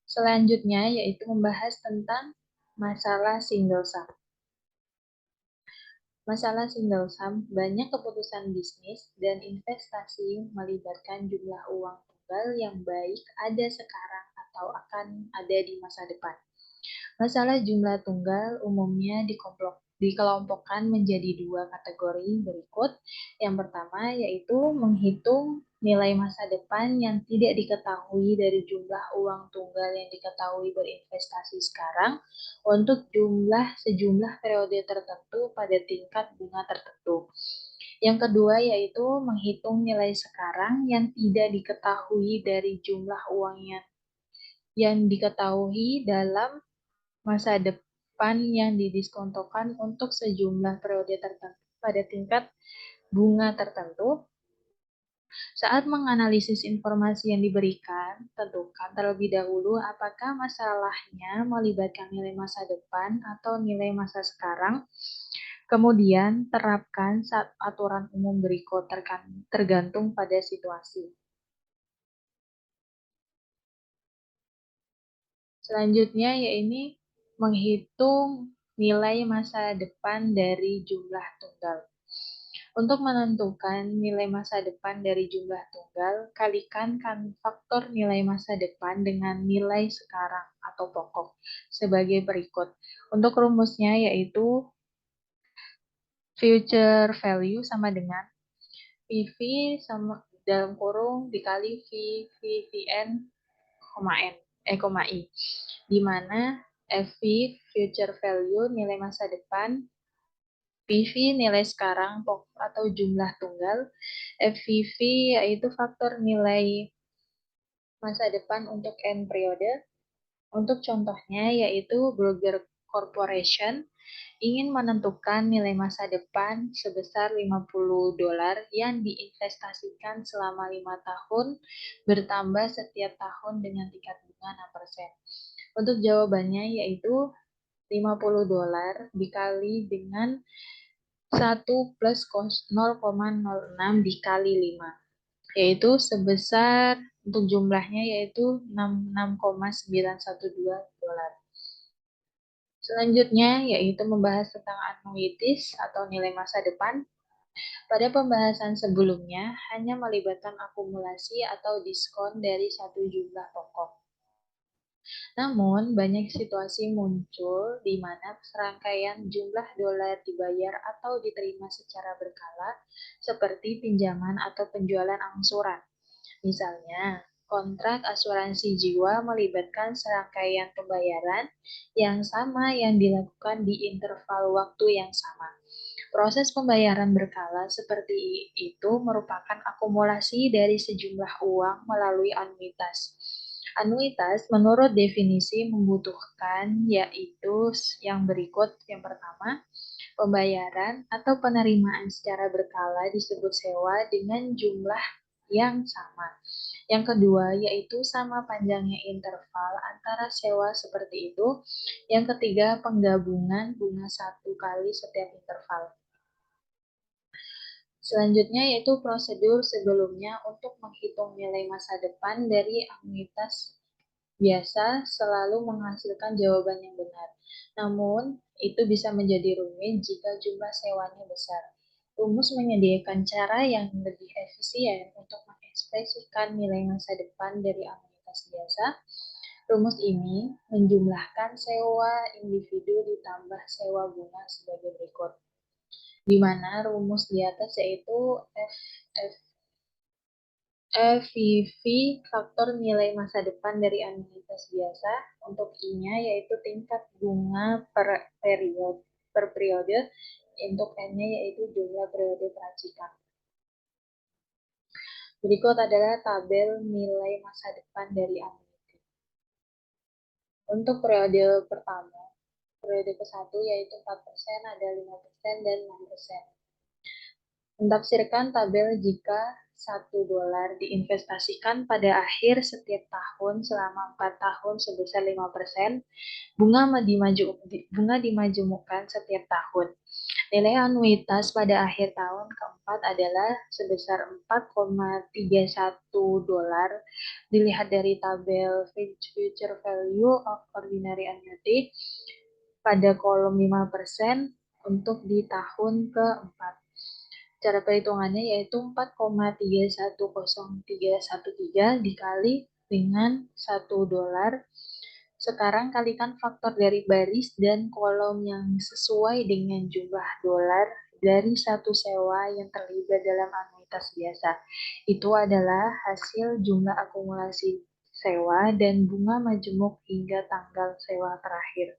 Selanjutnya yaitu membahas tentang masalah single sum. Masalah single sum, banyak keputusan bisnis dan investasi melibatkan jumlah uang tunggal yang baik ada sekarang atau akan ada di masa depan. Masalah jumlah tunggal umumnya dikelompokkan menjadi 2 kategori berikut. Yang pertama yaitu menghitung nilai masa depan yang tidak diketahui dari jumlah uang tunggal yang diketahui berinvestasi sekarang untuk sejumlah periode tertentu pada tingkat bunga tertentu. Yang kedua yaitu menghitung nilai sekarang yang tidak diketahui dari jumlah uang yang diketahui dalam masa depan yang didiskontokan untuk sejumlah periode tertentu pada tingkat bunga tertentu. Saat menganalisis informasi yang diberikan, tentukan terlebih dahulu apakah masalahnya melibatkan nilai masa depan atau nilai masa sekarang. Kemudian, terapkan aturan umum berikut tergantung pada situasi. Selanjutnya, yaitu menghitung nilai masa depan dari jumlah tunggal. Untuk menentukan nilai masa depan dari jumlah tunggal, kalikan faktor nilai masa depan dengan nilai sekarang atau pokok sebagai berikut. Untuk rumusnya yaitu future value sama dengan PV sama dalam kurung dikali VVN I, di mana FV future value nilai masa depan, PV nilai sekarang atau jumlah tunggal, FVV yaitu faktor nilai masa depan untuk N periode. Untuk contohnya yaitu Burger Corporation ingin menentukan nilai masa depan sebesar $50 yang diinvestasikan selama 5 tahun bertambah setiap tahun dengan tingkat bunga 6%. Untuk jawabannya yaitu $50 dikali dengan 1 plus 0,06 dikali 5, yaitu sebesar untuk jumlahnya yaitu 66,912 dolar. Selanjutnya yaitu membahas tentang annuities atau nilai masa depan. Pada pembahasan sebelumnya hanya melibatkan akumulasi atau diskon dari satu jumlah pokok. Namun, banyak situasi muncul di mana serangkaian jumlah dolar dibayar atau diterima secara berkala, seperti pinjaman atau penjualan angsuran. Misalnya, kontrak asuransi jiwa melibatkan serangkaian pembayaran yang sama yang dilakukan di interval waktu yang sama. Proses pembayaran berkala seperti itu merupakan akumulasi dari sejumlah uang melalui anuitas. Anuitas menurut definisi membutuhkan yaitu yang berikut. Yang pertama, pembayaran atau penerimaan secara berkala disebut sewa dengan jumlah yang sama. Yang kedua, yaitu sama panjangnya interval antara sewa seperti itu. Yang ketiga, penggabungan bunga 1 kali setiap interval. Selanjutnya yaitu prosedur sebelumnya untuk menghitung nilai masa depan dari anuitas biasa selalu menghasilkan jawaban yang benar. Namun, itu bisa menjadi rumit jika jumlah sewanya besar. Rumus menyediakan cara yang lebih efisien untuk mengekspresikan nilai masa depan dari anuitas biasa. Rumus ini menjumlahkan sewa individu ditambah sewa bunga sebagai berikut, di mana rumus di atas yaitu FVV faktor nilai masa depan dari anuitas biasa. Untuk I-nya yaitu tingkat bunga per periode, untuk N-nya yaitu jumlah periode peracikan. Berikut adalah tabel nilai masa depan dari anuitas. Untuk periode pertama, periode ke-1 yaitu 4%, ada 5%, dan 6%. Mentafsirkan tabel jika $1 diinvestasikan pada akhir setiap tahun selama 4 tahun sebesar 5%, bunga dimajemukkan setiap tahun. Nilai anuitas pada akhir tahun keempat adalah sebesar $4,31. Dilihat dari tabel future value of ordinary annuity pada kolom 5% untuk di tahun keempat. Cara perhitungannya yaitu 4,310313 dikali dengan $1. Sekarang kalikan faktor dari baris dan kolom yang sesuai dengan jumlah dolar dari satu sewa yang terlibat dalam anuitas biasa. Itu adalah hasil jumlah akumulasi sewa dan bunga majemuk hingga tanggal sewa terakhir.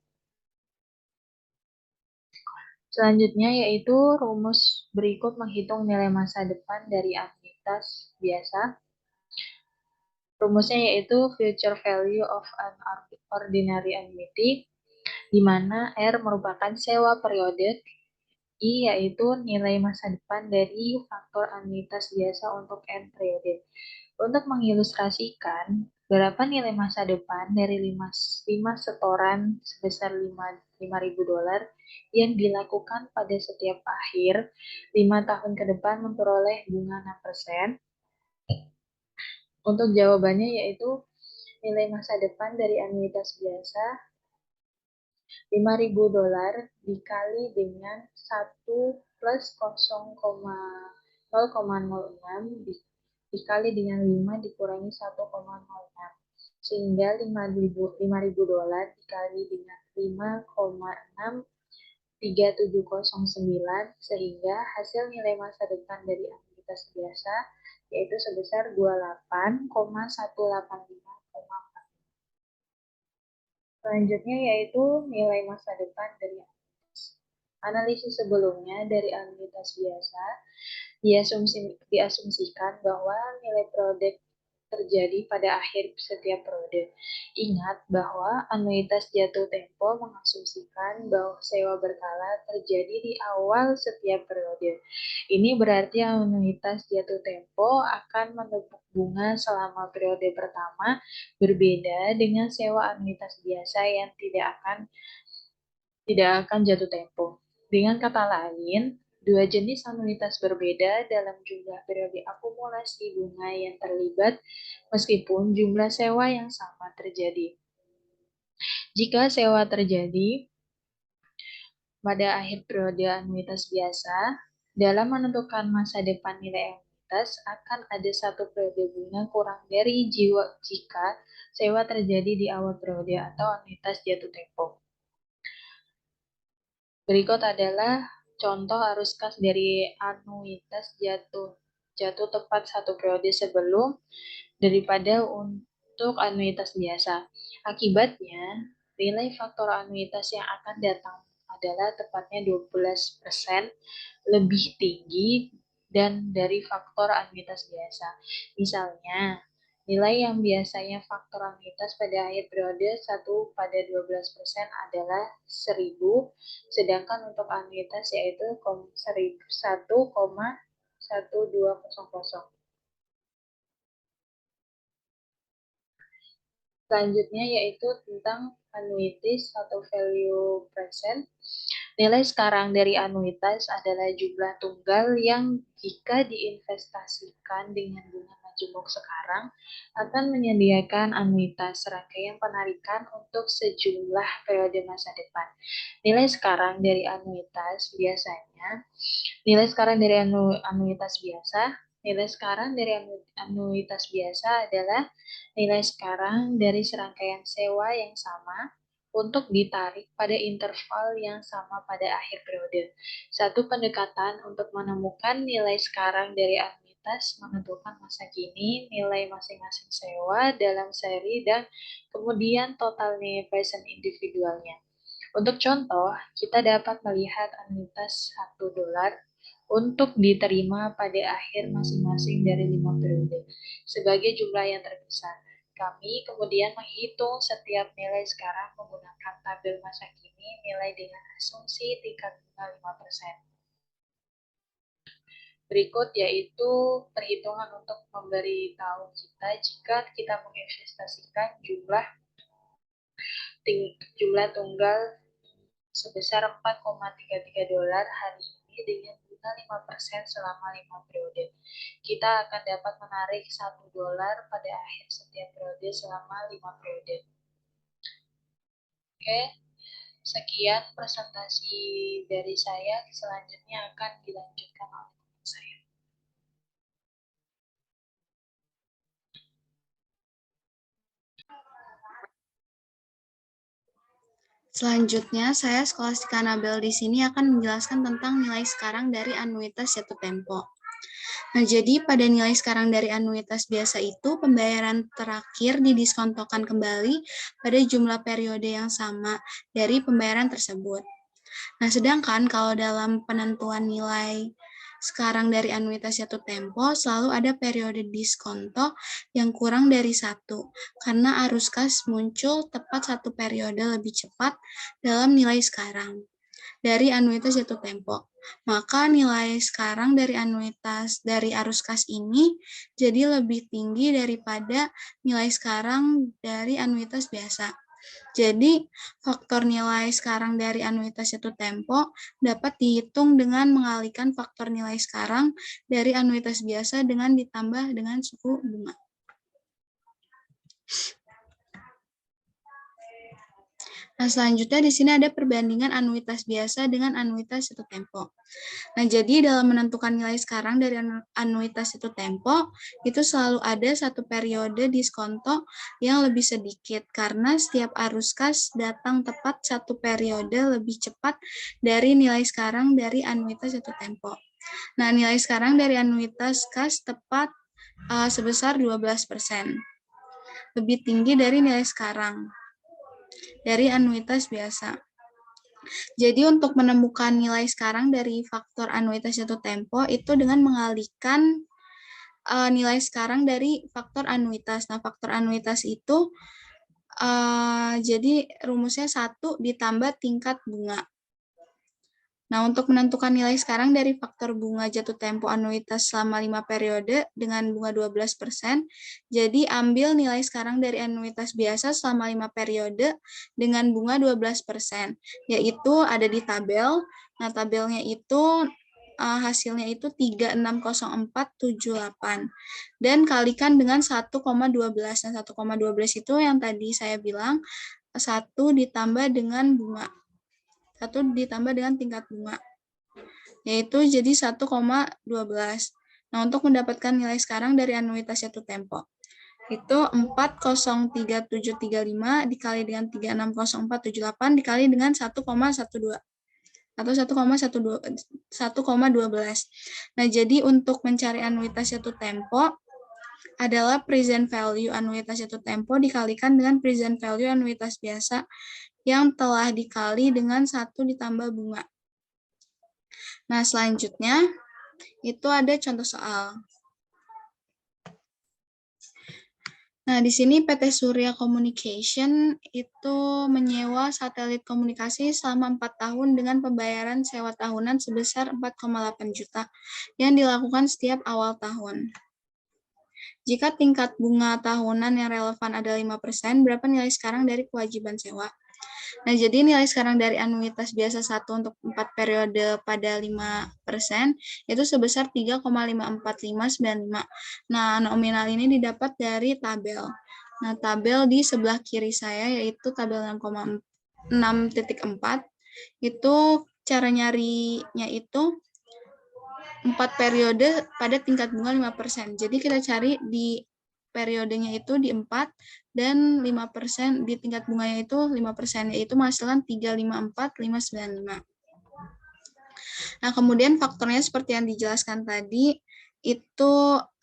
Selanjutnya yaitu rumus berikut menghitung nilai masa depan dari anuitas biasa. Rumusnya yaitu future value of an ordinary annuity, di mana R merupakan sewa periode, I yaitu nilai masa depan dari faktor anuitas biasa untuk N periode. Untuk mengilustrasikan berapa nilai masa depan dari 5 setoran sebesar $5.000 yang dilakukan pada setiap akhir 5 tahun ke depan memperoleh bunga 6%. Untuk jawabannya yaitu nilai masa depan dari anuitas biasa $5.000 dikali dengan 1 plus 0,06 dikali dengan 5 dikurangi 1,06, sehingga $5.000 dikali dengan 5,63709, sehingga hasil nilai masa depan dari anuitas biasa yaitu sebesar 28,185,4. Selanjutnya yaitu nilai masa depan dari anuitas. Analisis sebelumnya dari anuitas biasa diasumsikan bahwa nilai periode terjadi pada akhir setiap periode. Ingat bahwa anuitas jatuh tempo mengasumsikan bahwa sewa berkala terjadi di awal setiap periode. Ini berarti anuitas jatuh tempo akan menumpuk bunga selama periode pertama, berbeda dengan sewa anuitas biasa yang tidak akan jatuh tempo. Dengan kata lain, dua jenis anuitas berbeda dalam jumlah periode akumulasi bunga yang terlibat meskipun jumlah sewa yang sama terjadi. Jika sewa terjadi pada akhir periode anuitas biasa, dalam menentukan masa depan nilai anuitas akan ada satu periode bunga kurang dari jika sewa terjadi di awal periode atau anuitas jatuh tempo. Berikut adalah contoh arus kas dari anuitas jatuh tepat satu periode sebelum daripada untuk anuitas biasa. Akibatnya, nilai faktor anuitas yang akan datang adalah tepatnya 12% lebih tinggi dan dari faktor anuitas biasa. Misalnya, nilai yang biasanya faktor anuitas pada akhir periode 1/12% adalah 1000, sedangkan untuk anuitas yaitu 1,1200. Selanjutnya yaitu tentang anuitas atau value present. Nilai sekarang dari anuitas adalah jumlah tunggal yang jika diinvestasikan dengan bunga majemuk sekarang akan menyediakan anuitas rangkaian penarikan untuk sejumlah periode masa depan. Nilai sekarang dari anuitas biasanya, nilai sekarang dari anuitas biasa, nilai sekarang dari anuitas biasa adalah nilai sekarang dari serangkaian sewa yang sama untuk ditarik pada interval yang sama pada akhir periode. Satu pendekatan untuk menemukan nilai sekarang dari anuitas menentukan masa kini, nilai masing-masing sewa dalam seri, dan kemudian total nilai present individualnya. Untuk contoh, kita dapat melihat anuitas $1 untuk diterima pada akhir masing-masing dari 5 periode sebagai jumlah yang terpisah. Kami kemudian menghitung setiap nilai sekarang menggunakan tabel masa kini nilai dengan asumsi tingkat bunga 5%. Berikut yaitu perhitungan untuk memberitahu kita jika kita menginvestasikan jumlah tunggal sebesar $4,33 hari ini dengan bunga 5% selama 5 periode. Kita akan dapat menarik $1 pada akhir setiap periode selama 5 periode. Oke, sekian presentasi dari saya. Selanjutnya akan dilanjutkan oleh teman saya. Selanjutnya, saya Scholastica Nabel di sini akan menjelaskan tentang nilai sekarang dari anuitas jatuh tempo. Nah, jadi pada nilai sekarang dari anuitas biasa itu, pembayaran terakhir didiskontokan kembali pada jumlah periode yang sama dari pembayaran tersebut. Nah, sedangkan kalau dalam penentuan nilai sekarang dari anuitas jatuh tempo, selalu ada periode diskonto yang kurang dari 1, karena arus kas muncul tepat 1 periode lebih cepat dalam nilai sekarang dari anuitas jatuh tempo. Maka nilai sekarang dari anuitas dari arus kas ini jadi lebih tinggi daripada nilai sekarang dari anuitas biasa. Jadi, faktor nilai sekarang dari anuitas jatuh tempo dapat dihitung dengan mengalihkan faktor nilai sekarang dari anuitas biasa dengan ditambah dengan suku bunga. Nah, selanjutnya di sini ada perbandingan anuitas biasa dengan anuitas jatuh tempo. Nah, jadi dalam menentukan nilai sekarang dari anuitas jatuh tempo, itu selalu ada satu periode diskonto yang lebih sedikit, karena setiap arus kas datang tepat satu periode lebih cepat dari nilai sekarang dari anuitas jatuh tempo. Nah, nilai sekarang dari anuitas kas tepat sebesar 12%. Lebih tinggi dari nilai sekarang. dari anuitas biasa. Jadi untuk menemukan nilai sekarang dari faktor anuitas jatuh tempo itu dengan mengalihkan nilai sekarang dari faktor anuitas. Nah, faktor anuitas itu jadi rumusnya 1 ditambah tingkat bunga. Nah, untuk menentukan nilai sekarang dari faktor bunga jatuh tempo anuitas selama 5 periode dengan bunga 12%, jadi ambil nilai sekarang dari anuitas biasa selama 5 periode dengan bunga 12%, yaitu ada di tabel. Nah, tabelnya itu hasilnya itu 3,60478 dan kalikan dengan 1,12. Nah, 1,12 itu yang tadi saya bilang 1 ditambah dengan bunga. 1 ditambah dengan tingkat bunga, yaitu jadi 1,12. Nah, untuk mendapatkan nilai sekarang dari anuitas jatuh tempo, itu 4,03735 dikali dengan 3,60478 dikali dengan 1,12 atau 1,12. Nah, jadi untuk mencari anuitas jatuh tempo adalah present value anuitas jatuh tempo dikalikan dengan present value anuitas biasa yang telah dikali dengan 1 ditambah bunga. Nah, selanjutnya itu ada contoh soal. Nah, di sini PT Surya Communication itu menyewa satelit komunikasi selama 4 tahun dengan pembayaran sewa tahunan sebesar 4,8 juta yang dilakukan setiap awal tahun. Jika tingkat bunga tahunan yang relevan adalah 5%, berapa nilai sekarang dari kewajiban sewa? Nah, jadi nilai sekarang dari anuitas biasa 1 untuk 4 periode pada 5% itu sebesar 3,54595. Nah, nominal ini didapat dari tabel. Nah, tabel di sebelah kiri saya yaitu tabel 6,4 itu cara nyarinya itu 4 periode pada tingkat bunga 5%. Jadi kita cari di periodenya itu di 4 dan 5% di tingkat bunganya itu 5%, yaitu menghasilkan 354,595. Nah, kemudian faktornya seperti yang dijelaskan tadi, itu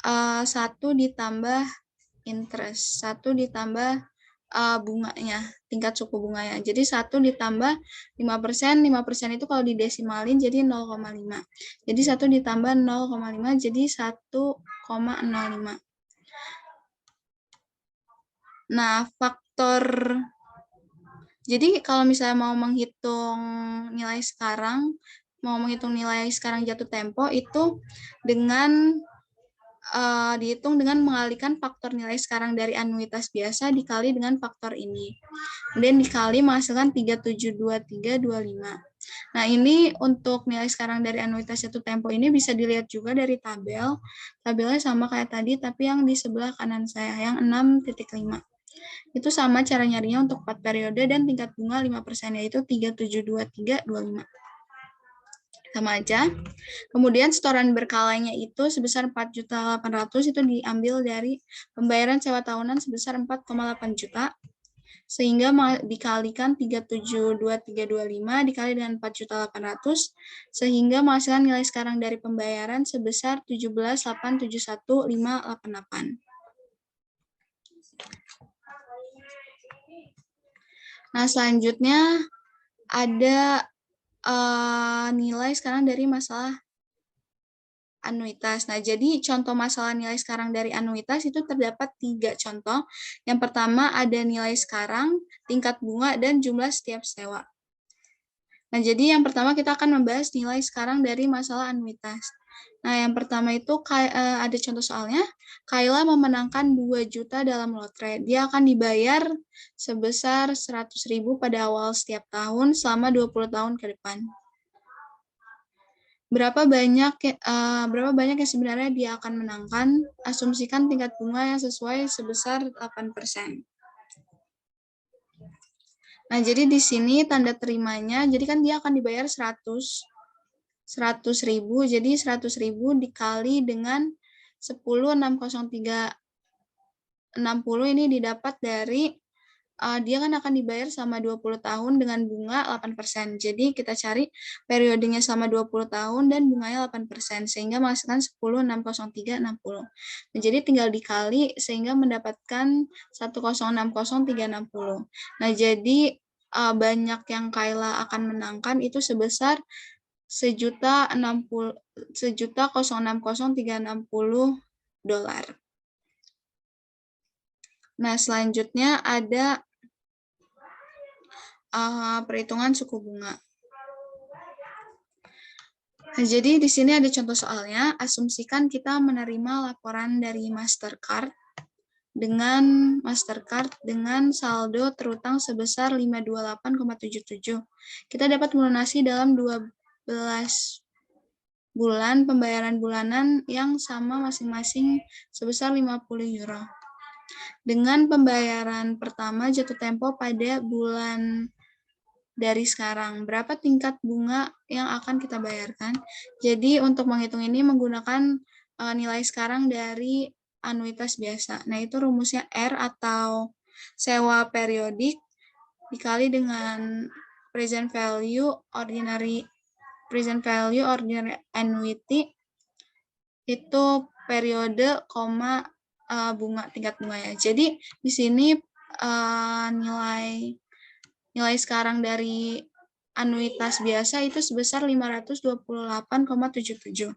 1 ditambah interest, 1 ditambah bunganya, tingkat suku bunganya. Jadi 1 ditambah 5%, 5% itu kalau didesimalin jadi 0,5. Jadi 1 ditambah 0,5 jadi 1,05. Nah, jadi kalau misalnya mau menghitung nilai sekarang jatuh tempo itu dengan dihitung dengan mengalihkan faktor nilai sekarang dari anuitas biasa dikali dengan faktor ini. Kemudian dikali menghasilkan 372325. Nah, ini untuk nilai sekarang dari anuitas jatuh tempo ini bisa dilihat juga dari tabel. Tabelnya sama kayak tadi, tapi yang di sebelah kanan saya, yang 6.5. Itu sama cara nyarinya untuk 4 periode dan tingkat bunga 5%, yaitu 372325. Sama aja. Kemudian setoran berkalanya itu sebesar 4.800.000 itu diambil dari pembayaran sewa tahunan sebesar 4,8 juta. Sehingga dikalikan 372325 dikali dengan 4.800.000 sehingga menghasilkan nilai sekarang dari pembayaran sebesar 17.871.588. Nah, selanjutnya ada nilai sekarang dari masalah anuitas. Nah, jadi contoh masalah nilai sekarang dari anuitas itu terdapat 3 contoh. Yang pertama ada nilai sekarang, tingkat bunga, dan jumlah setiap sewa. Nah, jadi yang pertama kita akan membahas nilai sekarang dari masalah anuitas. Nah, yang pertama itu ada contoh soalnya, Kayla memenangkan 2 juta dalam lotre. Dia akan dibayar sebesar 100.000 pada awal setiap tahun selama 20 tahun ke depan. Berapa banyak yang sebenarnya dia akan menangkan? Asumsikan tingkat bunga yang sesuai sebesar 8%. Nah, jadi di sini tanda terimanya, jadi kan dia akan dibayar 100.000, jadi 100.000 dikali dengan 10,603,60 ini didapat dari dia kan akan dibayar selama 20 tahun dengan bunga 8%. Jadi kita cari periodenya selama 20 tahun dan bunganya 8%, sehingga menghasilkan 10,603,60. Nah, jadi tinggal dikali sehingga mendapatkan 1,060,360. Nah, jadi banyak yang Kayla akan menangkan itu sebesar 1.060.360 dolar. Nah, selanjutnya ada perhitungan suku bunga. Nah, jadi di sini ada contoh soalnya. Asumsikan kita menerima laporan dari Mastercard dengan saldo terutang sebesar 528,77. Kita dapat melunasi dalam 12 bulan pembayaran bulanan yang sama masing-masing sebesar 50 euro. Dengan pembayaran pertama jatuh tempo pada bulan dari sekarang, berapa tingkat bunga yang akan kita bayarkan? Jadi untuk menghitung ini menggunakan nilai sekarang dari anuitas biasa. Nah, itu rumusnya R atau sewa periodik dikali dengan present value ordinary annuity itu periode, bunga, tingkat bunganya. Jadi di sini nilai sekarang dari anuitas biasa itu sebesar 528,77.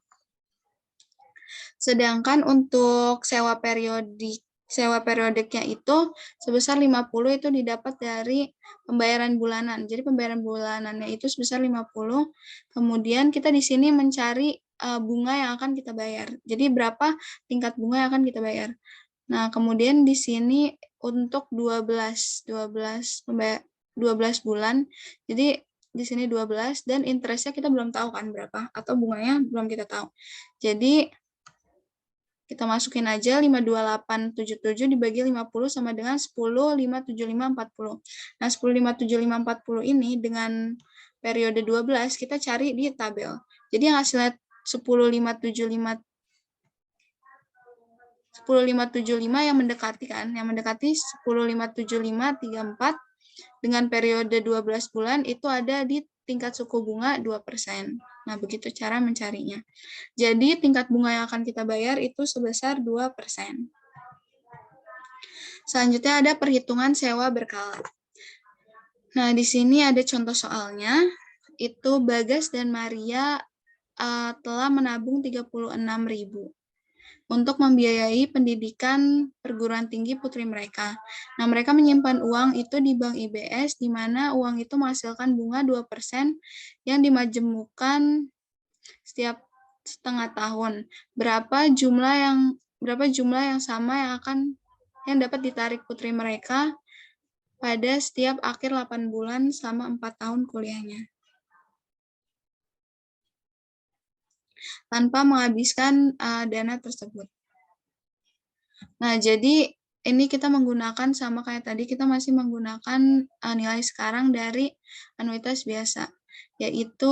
Sedangkan untuk sewa periodiknya itu sebesar 50 itu didapat dari pembayaran bulanan. Jadi pembayaran bulanannya itu sebesar 50. Kemudian kita di sini mencari bunga yang akan kita bayar. Jadi berapa tingkat bunga yang akan kita bayar. Nah, kemudian di sini untuk 12 bulan. Jadi di sini 12 dan interestnya kita belum tahu kan berapa atau bunganya belum kita tahu. Jadi kita masukin aja 52877 dibagi 50 sama dengan 10,57540. Nah, 10,57540 ini dengan periode 12 kita cari di tabel. Jadi yang hasilnya 10,575 yang mendekati kan, yang mendekati 10,57534 dengan periode 12 bulan itu ada di tingkat suku bunga 2%. Nah, begitu cara mencarinya. Jadi, tingkat bunga yang akan kita bayar itu sebesar 2%. Selanjutnya ada perhitungan sewa berkala. Nah, di sini ada contoh soalnya. Itu Bagas dan Maria telah menabung 36.000 untuk membiayai pendidikan perguruan tinggi putri mereka. Nah, mereka menyimpan uang itu di Bank IBS, di mana uang itu menghasilkan bunga 2% yang dimajemukkan setiap setengah tahun. Berapa jumlah yang sama yang dapat ditarik putri mereka pada setiap akhir 8 bulan selama 4 tahun kuliahnya, tanpa menghabiskan dana tersebut. Nah, jadi ini kita menggunakan sama kayak tadi, kita masih menggunakan nilai sekarang dari anuitas biasa, yaitu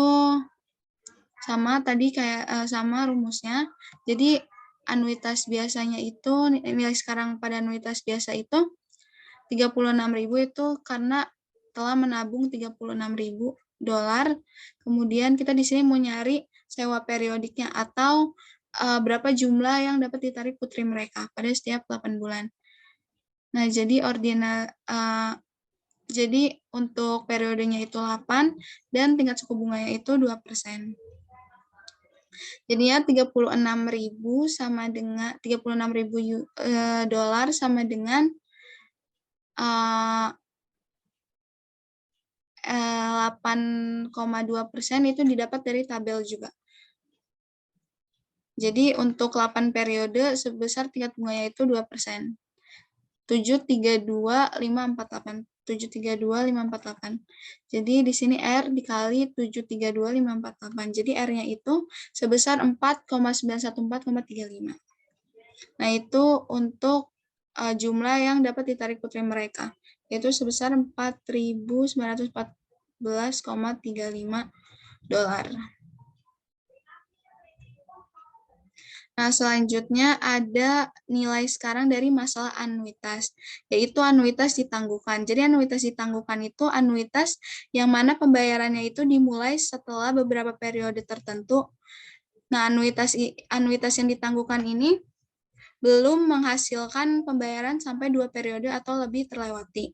sama tadi kayak sama rumusnya. Jadi anuitas biasanya itu, nilai sekarang pada anuitas biasa itu 36.000 itu karena telah menabung 36.000 dolar. Kemudian kita di sini mau nyari sewa periodiknya atau berapa jumlah yang dapat ditarik putri mereka pada setiap 8 bulan. Nah, jadi untuk periodenya itu 8 dan tingkat suku bunganya itu 2%. Jadinya 36.000 sama dengan 36.000 dolar sama dengan 8,2% itu didapat dari tabel juga. Jadi untuk 8 periode sebesar tingkat bunganya itu 2%. 732.548. 732.548. Jadi di sini R dikali 732.548. Jadi R-nya itu sebesar 4,914,35. Nah, itu untuk jumlah yang dapat ditarik putri mereka, yaitu sebesar 4.914,35 dolar. Nah, selanjutnya ada nilai sekarang dari masalah anuitas, yaitu anuitas ditangguhkan. Jadi anuitas ditangguhkan itu anuitas yang mana pembayarannya itu dimulai setelah beberapa periode tertentu. Nah, anuitas yang ditangguhkan ini belum menghasilkan pembayaran sampai 2 periode atau lebih terlewati.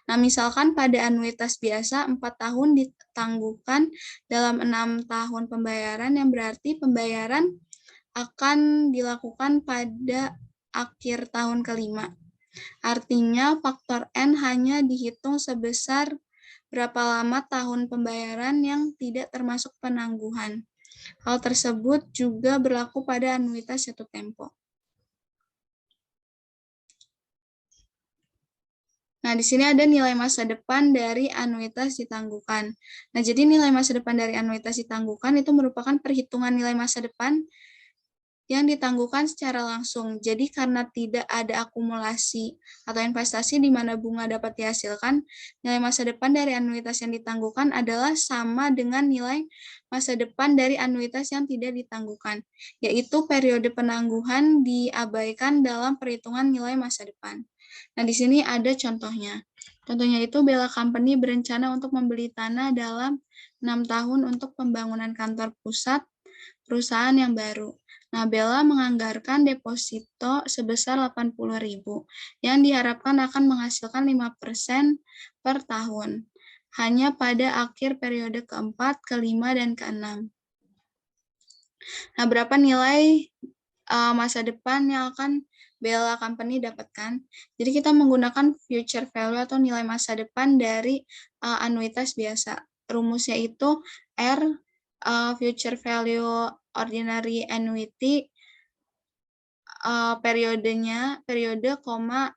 Nah, misalkan pada anuitas biasa 4 tahun ditangguhkan dalam 6 tahun pembayaran, yang berarti pembayaran akan dilakukan pada akhir tahun kelima. Artinya faktor N hanya dihitung sebesar berapa lama tahun pembayaran yang tidak termasuk penangguhan. Hal tersebut juga berlaku pada anuitas jatuh tempo. Nah, di sini ada nilai masa depan dari anuitas ditangguhkan. Nah, jadi nilai masa depan dari anuitas ditangguhkan itu merupakan perhitungan nilai masa depan yang ditangguhkan secara langsung. Jadi karena tidak ada akumulasi atau investasi di mana bunga dapat dihasilkan, nilai masa depan dari anuitas yang ditangguhkan adalah sama dengan nilai masa depan dari anuitas yang tidak ditangguhkan, yaitu periode penangguhan diabaikan dalam perhitungan nilai masa depan. Nah, di sini ada contohnya. Contohnya itu Bella Company berencana untuk membeli tanah dalam 6 tahun untuk pembangunan kantor pusat perusahaan yang baru. Nah, Bella menganggarkan deposito sebesar 80.000 yang diharapkan akan menghasilkan 5% per tahun, hanya pada akhir periode keempat, kelima, dan keenam. Nah, berapa nilai masa depan yang akan Bella Company dapatkan? Jadi kita menggunakan future value atau nilai masa depan dari anuitas biasa. Rumusnya itu R future value ordinary annuity periode koma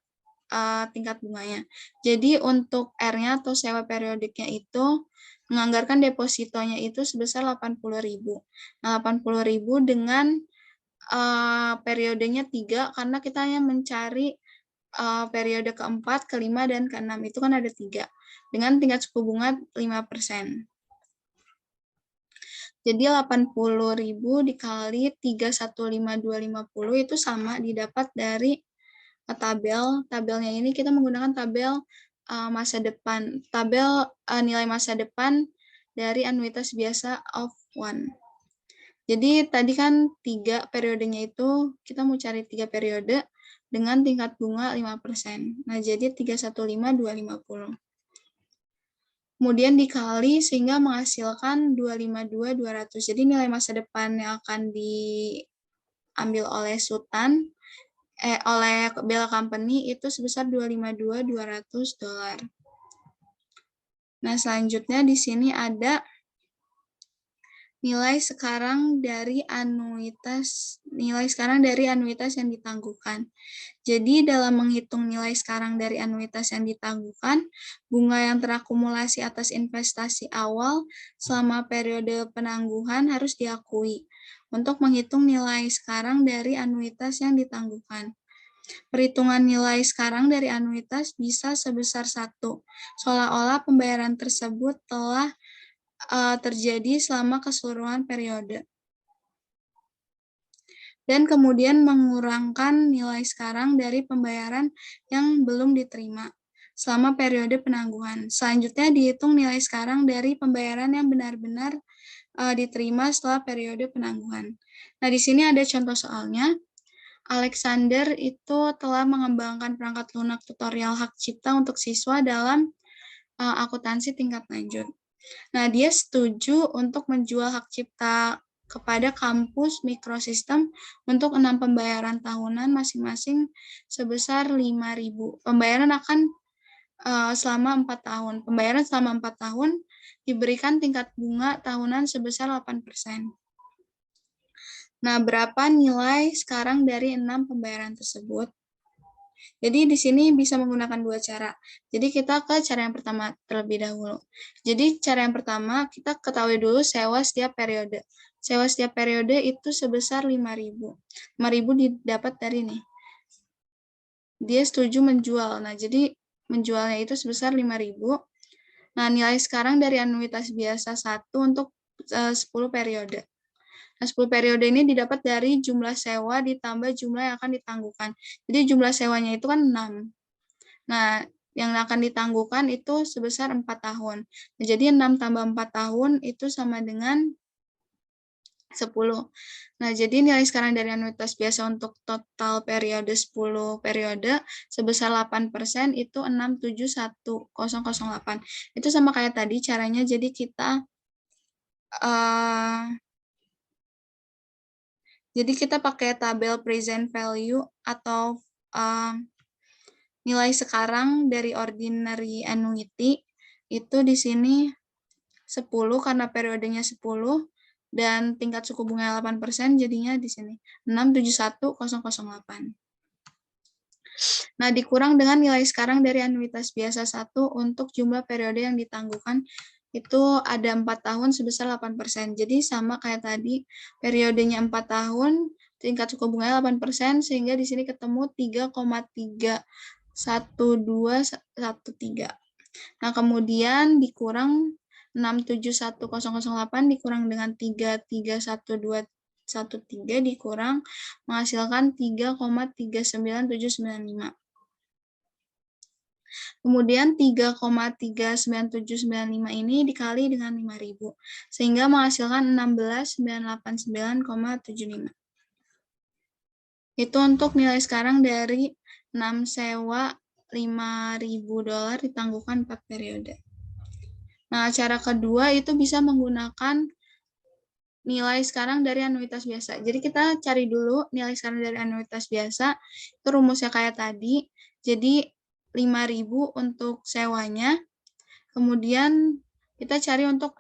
tingkat bunganya. Jadi untuk R-nya atau sewa periodiknya itu menganggarkan depositonya itu sebesar 80.000. Nah, 80.000 dengan periodenya 3 karena kita hanya mencari periode keempat, kelima, dan keenam itu kan ada 3 dengan tingkat suku bunga 5%. Jadi 80.000 dikali 315.250 itu sama didapat dari tabel. Tabelnya ini kita menggunakan tabel masa depan, tabel nilai masa depan dari anuitas biasa of 1. Jadi tadi kan 3 periodenya itu kita mau cari 3 periode dengan tingkat bunga 5%. Nah, jadi 315.250. Kemudian dikali sehingga menghasilkan 252.200. Jadi nilai masa depan yang akan diambil oleh oleh Bella Company itu sebesar 252.200 dolar. Nah, selanjutnya di sini ada nilai sekarang dari anuitas yang ditangguhkan. Jadi dalam menghitung nilai sekarang dari anuitas yang ditangguhkan, bunga yang terakumulasi atas investasi awal selama periode penangguhan harus diakui untuk menghitung nilai sekarang dari anuitas yang ditangguhkan. Perhitungan nilai sekarang dari anuitas bisa sebesar 1, seolah-olah pembayaran tersebut telah terjadi selama keseluruhan periode. Dan kemudian mengurangkan nilai sekarang dari pembayaran yang belum diterima selama periode penangguhan. Selanjutnya dihitung nilai sekarang dari pembayaran yang benar-benar diterima setelah periode penangguhan. Nah, di sini ada contoh soalnya. Alexander itu telah mengembangkan perangkat lunak tutorial hak cipta untuk siswa dalam akuntansi tingkat lanjut. Nah, dia setuju untuk menjual hak cipta kepada kampus mikrosistem untuk 6 pembayaran tahunan masing-masing sebesar 5.000. Pembayaran akan selama 4 tahun. Pembayaran selama 4 tahun diberikan tingkat bunga tahunan sebesar 8%. Nah, berapa nilai sekarang dari 6 pembayaran tersebut? Jadi di sini bisa menggunakan 2 cara. Jadi kita ke cara yang pertama terlebih dahulu. Jadi cara yang pertama kita ketahui dulu sewa setiap periode. Sewa setiap periode itu sebesar 5.000. 5.000 didapat dari nih. Dia setuju menjual. Nah, jadi menjualnya itu sebesar 5.000. Nah, nilai sekarang dari anuitas biasa 1 untuk 10 periode. Nah, 10 periode ini didapat dari jumlah sewa ditambah jumlah yang akan ditangguhkan. Jadi jumlah sewanya itu kan 6. Nah, yang akan ditangguhkan itu sebesar 4 tahun. Nah, jadi 6 tambah 4 tahun itu sama dengan 10. Nah, jadi nilai sekarang dari anuitas biasa untuk total periode 10 periode sebesar 8% itu 671.008. Itu sama kayak tadi caranya, jadi kita pakai tabel present value atau nilai sekarang dari ordinary annuity itu di sini 10 karena periodenya 10 dan tingkat suku bunga 8%, jadinya di sini 671.008. Nah, dikurang dengan nilai sekarang dari anuitas biasa 1 untuk jumlah periode yang ditangguhkan itu ada 4 tahun sebesar 8%. Jadi sama kayak tadi, periodenya 4 tahun, tingkat suku bunganya 8%, sehingga di sini ketemu 3,31213. Nah, kemudian dikurang 671.008 dikurang dengan 331.213 dikurang menghasilkan 3,39795. Kemudian 3,39795 ini dikali dengan 5.000 sehingga menghasilkan 16.989,75. Itu untuk nilai sekarang dari 6 sewa $5.000 ditangguhkan 4 periode. Nah, cara kedua itu bisa menggunakan nilai sekarang dari anuitas biasa. Jadi kita cari dulu nilai sekarang dari anuitas biasa. Itu rumusnya kayak tadi. Jadi 5.000 untuk sewanya. Kemudian kita cari untuk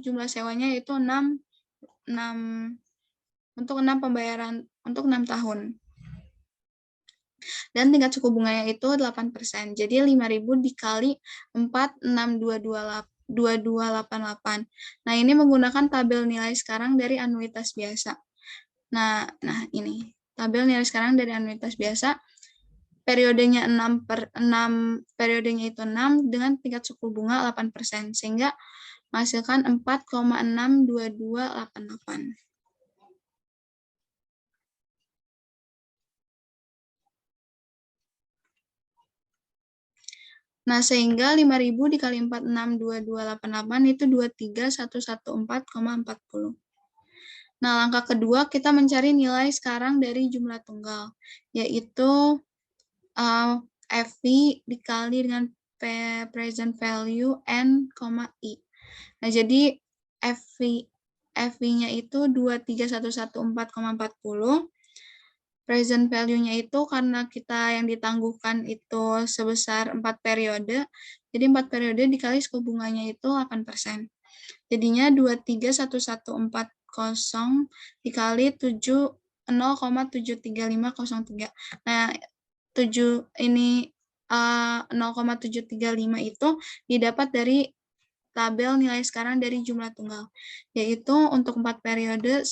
jumlah sewanya itu 6 untuk 6 pembayaran untuk 6 tahun. Dan tingkat suku bunganya itu 8%. Jadi 5.000 dikali 46288. Nah, ini menggunakan tabel nilai sekarang dari anuitas biasa. Nah ini tabel nilai sekarang dari anuitas biasa. Periodenya 6 periodenya itu 6 dengan tingkat suku bunga 8%, sehingga menghasilkan 4,62288. Nah, sehingga 5.000 dikali 4,62288 itu 23.114,40. Nah, langkah kedua kita mencari nilai sekarang dari jumlah tunggal, yaitu FV dikali dengan present value N, I. Nah, jadi FV-nya itu 23.114,40. Present value-nya itu karena kita yang ditangguhkan itu sebesar 4 periode, jadi 4 periode dikali suku bunganya itu 8%. Jadinya 23.1140 dikali 0,73503. Nah, 0,735 itu didapat dari tabel nilai sekarang dari jumlah tunggal, yaitu untuk 4 periode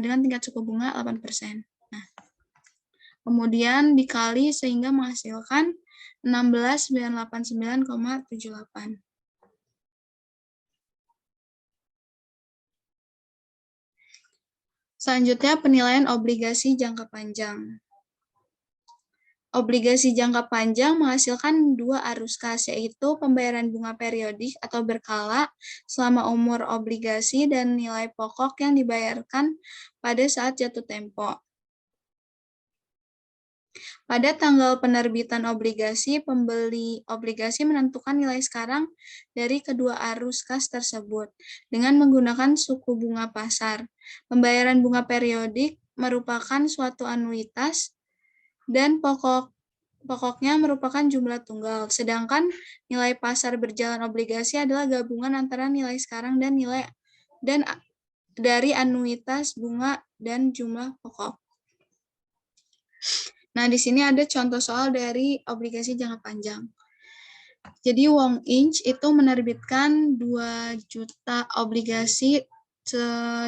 dengan tingkat suku bunga 8%. Nah, kemudian dikali sehingga menghasilkan 16.989,78. Selanjutnya, penilaian obligasi jangka panjang. Obligasi jangka panjang menghasilkan 2 arus kas, yaitu pembayaran bunga periodik atau berkala selama umur obligasi dan nilai pokok yang dibayarkan pada saat jatuh tempo. Pada tanggal penerbitan obligasi, pembeli obligasi menentukan nilai sekarang dari kedua arus kas tersebut dengan menggunakan suku bunga pasar. Pembayaran bunga periodik merupakan suatu anuitas dan pokoknya merupakan jumlah tunggal. Sedangkan nilai pasar berjalan obligasi adalah gabungan antara nilai sekarang dan nilai dari anuitas bunga dan jumlah pokok. Nah, di sini ada contoh soal dari obligasi jangka panjang. Jadi Wong Inch itu menerbitkan 2 juta obligasi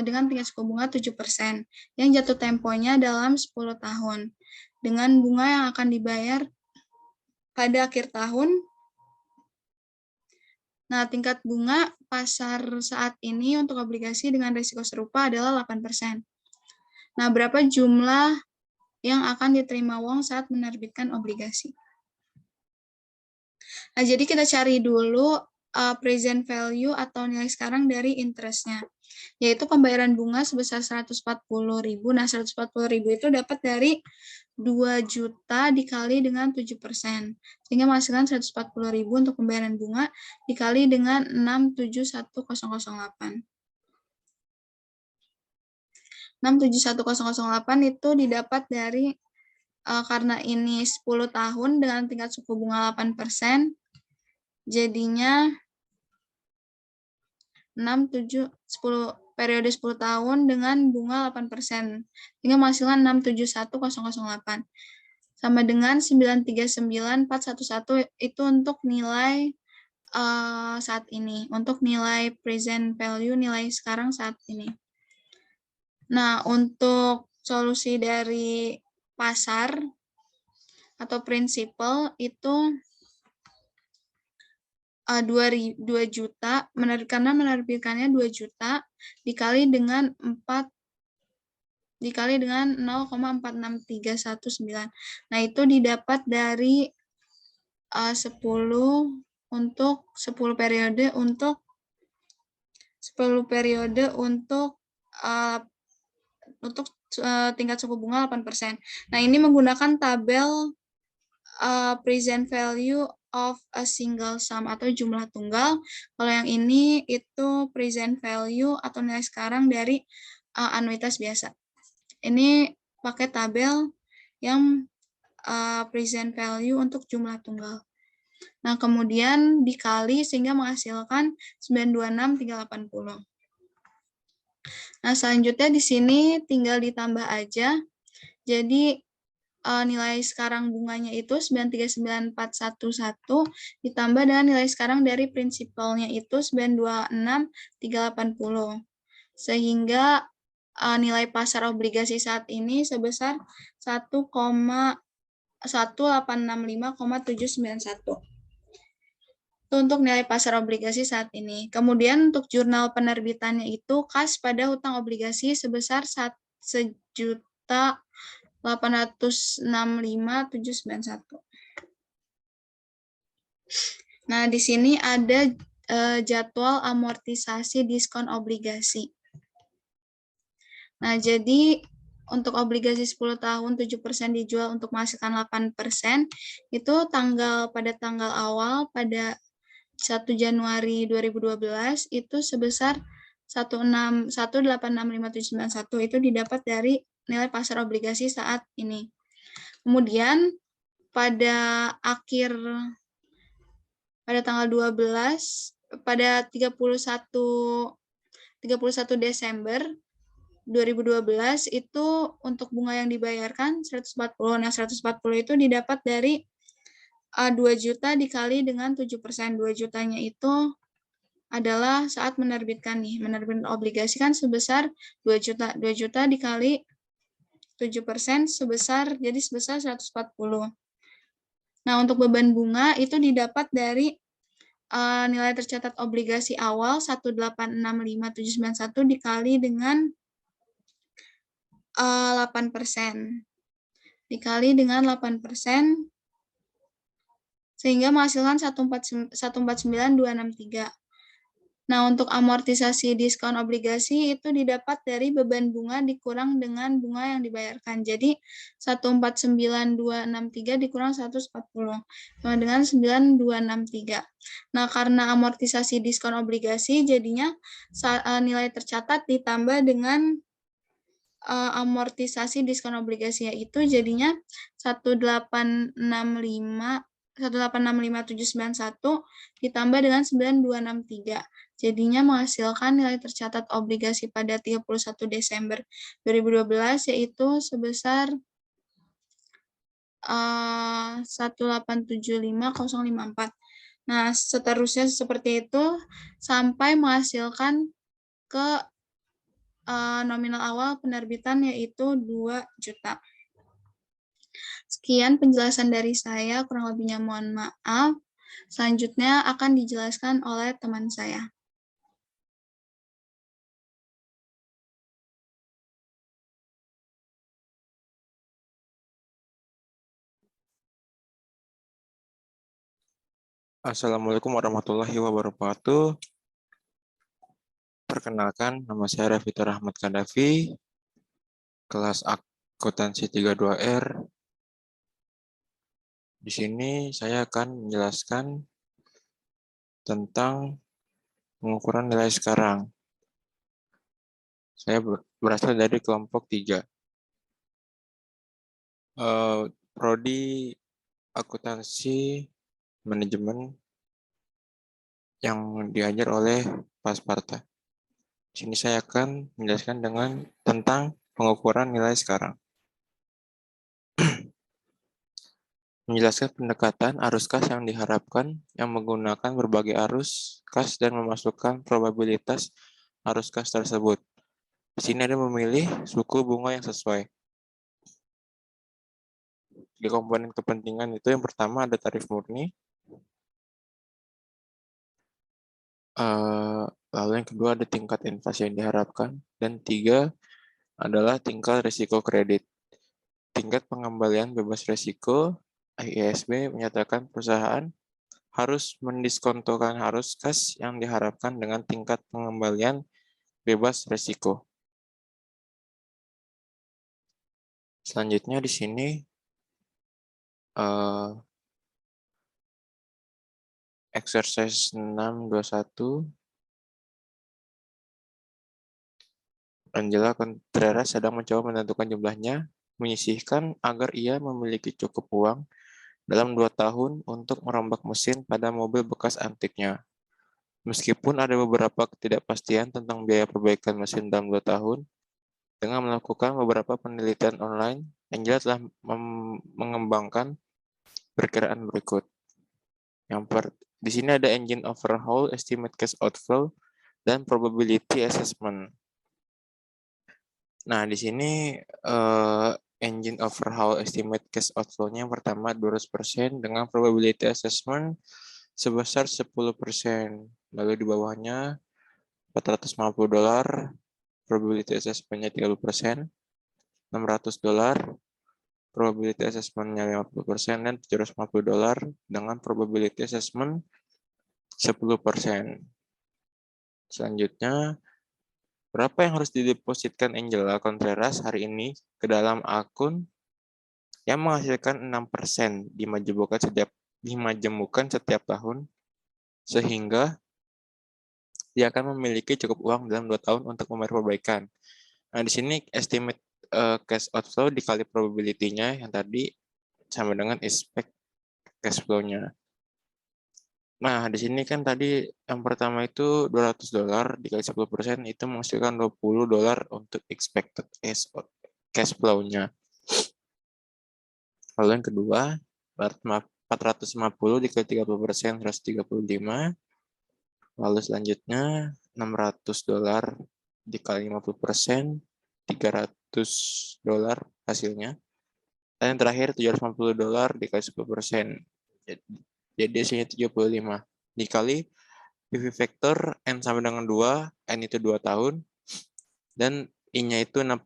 dengan tingkat suku bunga 7%, yang jatuh temponya dalam 10 tahun, dengan bunga yang akan dibayar pada akhir tahun. Nah, tingkat bunga pasar saat ini untuk obligasi dengan risiko serupa adalah 8%. Nah, berapa jumlah yang akan diterima Wong saat menerbitkan obligasi? Nah, jadi kita cari dulu present value atau nilai sekarang dari interest-nya, yaitu pembayaran bunga sebesar 140.000. Nah, 140.000 itu dapat dari 2 juta dikali dengan 7%, sehingga menghasilkan 140.000 untuk pembayaran bunga dikali dengan 671.008. 671.008 itu didapat dari karena ini 10 tahun dengan tingkat suku bunga 8%, jadinya periode 10 tahun dengan bunga 8%, sehingga menghasilkan 671.008. Sama dengan 939.411 itu untuk nilai saat ini, untuk nilai present value, nilai sekarang saat ini. Nah, untuk solusi dari pasar atau prinsipal itu 2 juta, karena menerbitkannya 2 juta dikali dengan 0,463119. Nah, itu didapat dari 10 untuk 10 periode untuk tingkat suku bunga 8%. Nah, ini menggunakan tabel present value of a single sum atau jumlah tunggal. Kalau yang ini itu present value atau nilai sekarang dari anuitas biasa. Ini pakai tabel yang present value untuk jumlah tunggal. Nah, kemudian dikali sehingga menghasilkan 926.380. Nah, selanjutnya di sini tinggal ditambah aja. Jadi nilai sekarang bunganya itu 939.411 ditambah dengan nilai sekarang dari prinsipalnya itu 926.380. Sehingga nilai pasar obligasi saat ini sebesar 1,1865,791. Itu untuk nilai pasar obligasi saat ini. Kemudian untuk jurnal penerbitannya itu kas pada hutang obligasi sebesar 1.865.791. Nah, di sini ada jadwal amortisasi diskon obligasi. Nah, jadi untuk obligasi 10 tahun 7% dijual untuk menghasilkan 8%, itu pada tanggal awal pada 1 Januari 2012 itu sebesar 1.865.791, itu didapat dari nilai pasar obligasi saat ini. Kemudian pada tanggal 12 pada 31 Desember 2012 itu untuk bunga yang dibayarkan 140. Nah, 140 itu didapat dari 2 juta dikali dengan 7%. 2 jutanya itu adalah saat menerbitkan obligasi kan sebesar 2 juta. 2 juta dikali 7% sebesar 140. Nah, untuk beban bunga itu didapat dari nilai tercatat obligasi awal 1.865.791 dikali dengan 8%. Dikali dengan 8%, sehingga menghasilkan 149.263. Nah, untuk amortisasi diskon obligasi itu didapat dari beban bunga dikurang dengan bunga yang dibayarkan. Jadi 149.263 dikurang 140 sama dengan 9.263. Nah, karena amortisasi diskon obligasi jadinya nilai tercatat ditambah dengan amortisasi diskon obligasi itu jadinya 1.865.791 ditambah dengan 9.263. Jadinya menghasilkan nilai tercatat obligasi pada 31 Desember 2012 yaitu sebesar 1.875.054. Nah, seterusnya seperti itu sampai menghasilkan ke nominal awal penerbitan yaitu 2 juta. Sekian penjelasan dari saya, kurang lebihnya mohon maaf. Selanjutnya akan dijelaskan oleh teman saya. Assalamualaikum warahmatullahi wabarakatuh. Perkenalkan, nama saya Raffitur Rahmat Kadafi, kelas akuntansi 32R. Di sini saya akan menjelaskan tentang pengukuran nilai sekarang. Saya berasal dari kelompok 3. Prodi akuntansi manajemen yang diajar oleh Pak Sparta. Di sini saya akan menjelaskan tentang pengukuran nilai sekarang. Menjelaskan pendekatan arus kas yang diharapkan yang menggunakan berbagai arus kas dan memasukkan probabilitas arus kas tersebut. Di sini ada memilih suku bunga yang sesuai. Di komponen kepentingan itu yang pertama ada tarif murni. Lalu yang kedua ada tingkat inflasi yang diharapkan. Dan 3 adalah tingkat risiko kredit. Tingkat pengembalian bebas risiko IISB menyatakan perusahaan harus mendiskontokan arus kas yang diharapkan dengan tingkat pengembalian bebas risiko. Selanjutnya di sini exercise 621. Angela Contreras sedang mencoba menentukan jumlahnya, menyisihkan agar ia memiliki cukup uang dalam 2 tahun untuk merombak mesin pada mobil bekas antiknya. Meskipun ada beberapa ketidakpastian tentang biaya perbaikan mesin dalam 2 tahun, dengan melakukan beberapa penelitian online, Angela telah mengembangkan perkiraan berikut. Di sini ada engine overhaul, estimate cash outflow, dan probability assessment. Nah, di sini engine overhaul estimate cash outflow-nya yang pertama 200% dengan probability assessment sebesar 10%. Lalu di bawahnya $450, probability assessment-nya 30%, $600, probability assessment-nya 50%, dan $750 dengan probability assessment 10%. Selanjutnya, berapa yang harus didepositkan Angela Contreras hari ini ke dalam akun yang menghasilkan 6% dimajemukan setiap tahun, sehingga dia akan memiliki cukup uang dalam 2 tahun untuk membayar perbaikan. Nah, di sini estimate cash outflow dikali probability-nya yang tadi sama dengan expect cash flow-nya. Nah, di sini kan tadi yang pertama itu $200 dikali 10% itu menghasilkan $20 untuk expected cash flow-nya. Lalu yang kedua, 450 dikali 30%, 135. Lalu selanjutnya, $600 dikali 50%, $300 hasilnya. Dan yang terakhir, $750 dikali 10%. Jadi hasilnya 75. Dikali PV factor N sama dengan 2, N itu 2 tahun, dan I-nya itu 6%.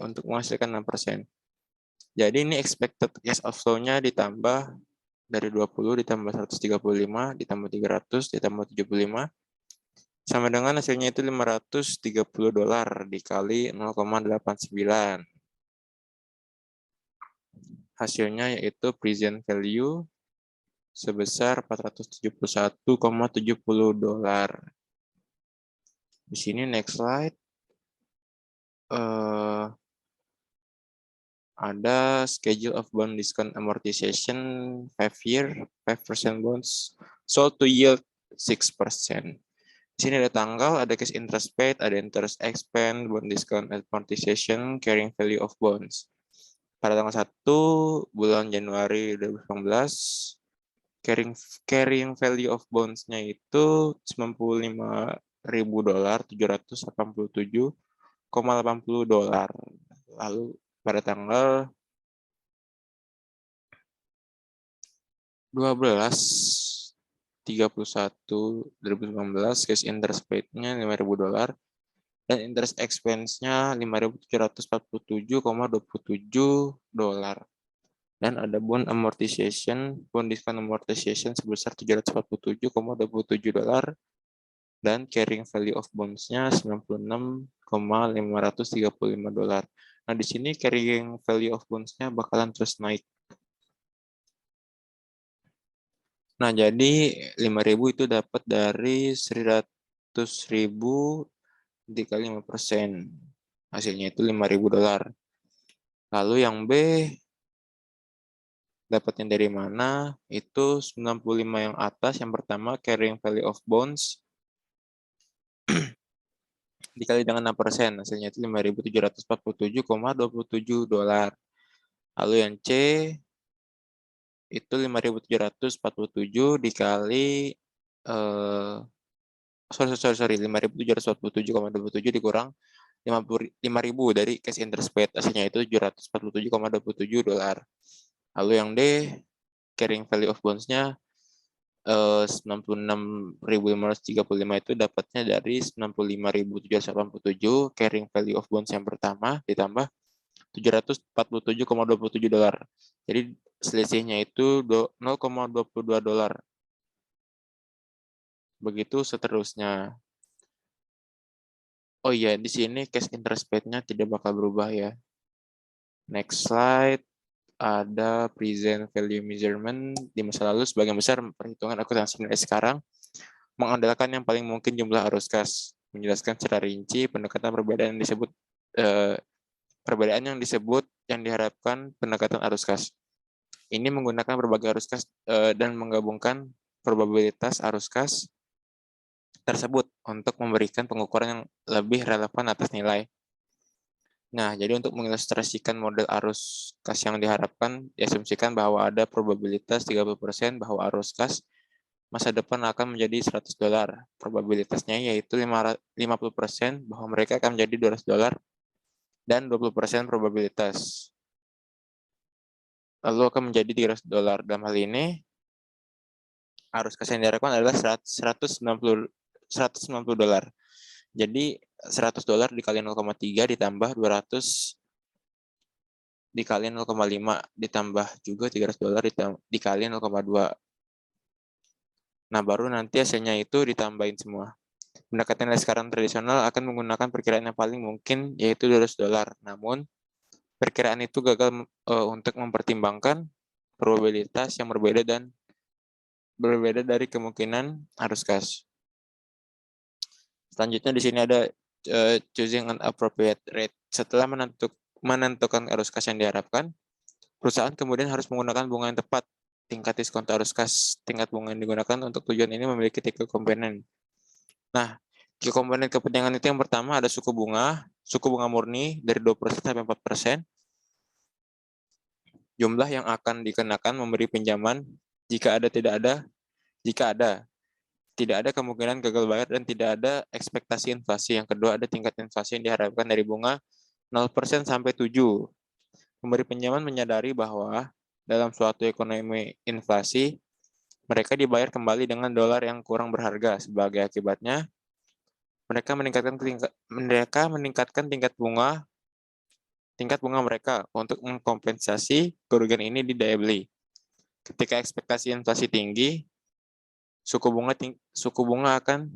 Untuk menghasilkan 6%. Jadi ini expected cash outflow-nya ditambah dari 20 ditambah 135 ditambah 300 ditambah 75 sama dengan hasilnya itu $530 dikali 0,89. Hasilnya yaitu present value sebesar $471,70. Di sini next slide. Ada schedule of bond discount amortization 5-year, 5% bonds sold to yield 6%. Di sini ada tanggal, ada cash interest paid, ada interest expense, bond discount amortization, carrying value of bonds. Pada tanggal 1 bulan Januari 2019, carrying value of bonds-nya itu $95.000, $787,80. Lalu pada tanggal 12/31/2019, cash interest paid-nya $5.000 dan interest expense-nya $5.747,27. Dan ada bond discount amortization sebesar $747,27 dan carrying value of bonds-nya $96,535. Nah, di sini carrying value of bonds-nya bakalan terus naik. Nah, jadi 5.000 itu dapat dari 100.000 dikali 5%. Hasilnya itu $5.000. Lalu yang B dapatnya dari mana? Itu 95 yang atas. Yang pertama, carrying value of bonds dikali dengan 6%. Hasilnya itu $5.747,27. Lalu yang C itu 5.747 dikali 5.747,27 dikurang 5.000 dari cash interest paid, hasilnya itu $747,27. Lalu yang D, carrying value of bonds-nya 96.535 itu dapatnya dari 95.787, carrying value of bonds yang pertama ditambah $747,27. Jadi selisihnya itu $0,22. Begitu seterusnya. Oh iya, di sini cash interest paid-nya tidak bakal berubah ya. Next slide, ada present value measurement di masa lalu. Sebagian besar perhitungan akuntansi nilai sekarang mengandalkan yang paling mungkin jumlah arus kas. Menjelaskan secara rinci pendekatan perbedaan yang diharapkan pendekatan arus kas. Ini menggunakan berbagai arus kas dan menggabungkan probabilitas arus kas tersebut untuk memberikan pengukuran yang lebih relevan atas nilai. Nah, jadi untuk mengilustrasikan model arus kas yang diharapkan, diasumsikan bahwa ada probabilitas 30% bahwa arus kas masa depan akan menjadi $100. Probabilitasnya yaitu 50% bahwa mereka akan menjadi $200 dan 20% probabilitas lalu akan menjadi $300. Dalam hal ini, arus kas yang diharapkan adalah $190. Jadi $100 dikali 0,3 ditambah 200 dikali 0,5 ditambah juga $300 dikali 0,2. Nah, baru nanti hasilnya itu ditambahin semua. Pendekatan nilai sekarang tradisional akan menggunakan perkiraan yang paling mungkin yaitu $200. Namun, perkiraan itu gagal untuk mempertimbangkan probabilitas yang berbeda dari kemungkinan arus kas. Selanjutnya di sini ada choosing an appropriate rate. Setelah menentukan arus kas yang diharapkan, perusahaan kemudian harus menggunakan bunga yang tepat. Tingkat diskon arus kas, tingkat bunga yang digunakan untuk tujuan ini memiliki 3 komponen. Nah, 3 komponen kepentingan itu yang pertama ada suku bunga murni dari 2% sampai 4%. Jumlah yang akan dikenakan memberi pinjaman jika ada tidak ada kemungkinan gagal bayar dan tidak ada ekspektasi inflasi. Yang kedua ada tingkat inflasi yang diharapkan dari bunga 0% sampai 7. Pemberi pinjaman menyadari bahwa dalam suatu ekonomi inflasi, mereka dibayar kembali dengan dolar yang kurang berharga. Sebagai akibatnya, mereka meningkatkan tingkat bunga mereka untuk mengkompensasi kerugian ini di daya beli. Ketika ekspektasi inflasi tinggi, suku bunga akan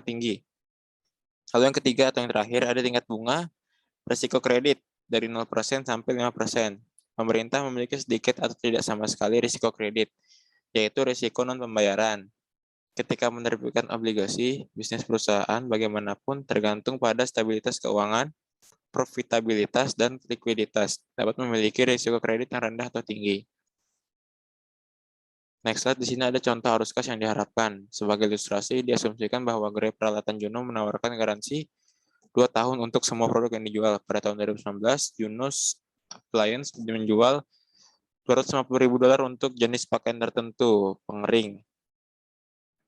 tinggi. Lalu yang ketiga atau yang terakhir ada tingkat bunga risiko kredit dari 0% sampai 5%. Pemerintah memiliki sedikit atau tidak sama sekali risiko kredit, yaitu risiko non-pembayaran. Ketika menerbitkan obligasi, bisnis perusahaan bagaimanapun tergantung pada stabilitas keuangan, profitabilitas, dan likuiditas. Dapat memiliki risiko kredit yang rendah atau tinggi. Next slide, di sini ada contoh arus kas yang diharapkan. Sebagai ilustrasi, diasumsikan bahwa gerai peralatan Juno menawarkan garansi 2 tahun untuk semua produk yang dijual. Pada tahun 2019, Junos Appliance menjual $250.000 untuk jenis pakaian tertentu, pengering.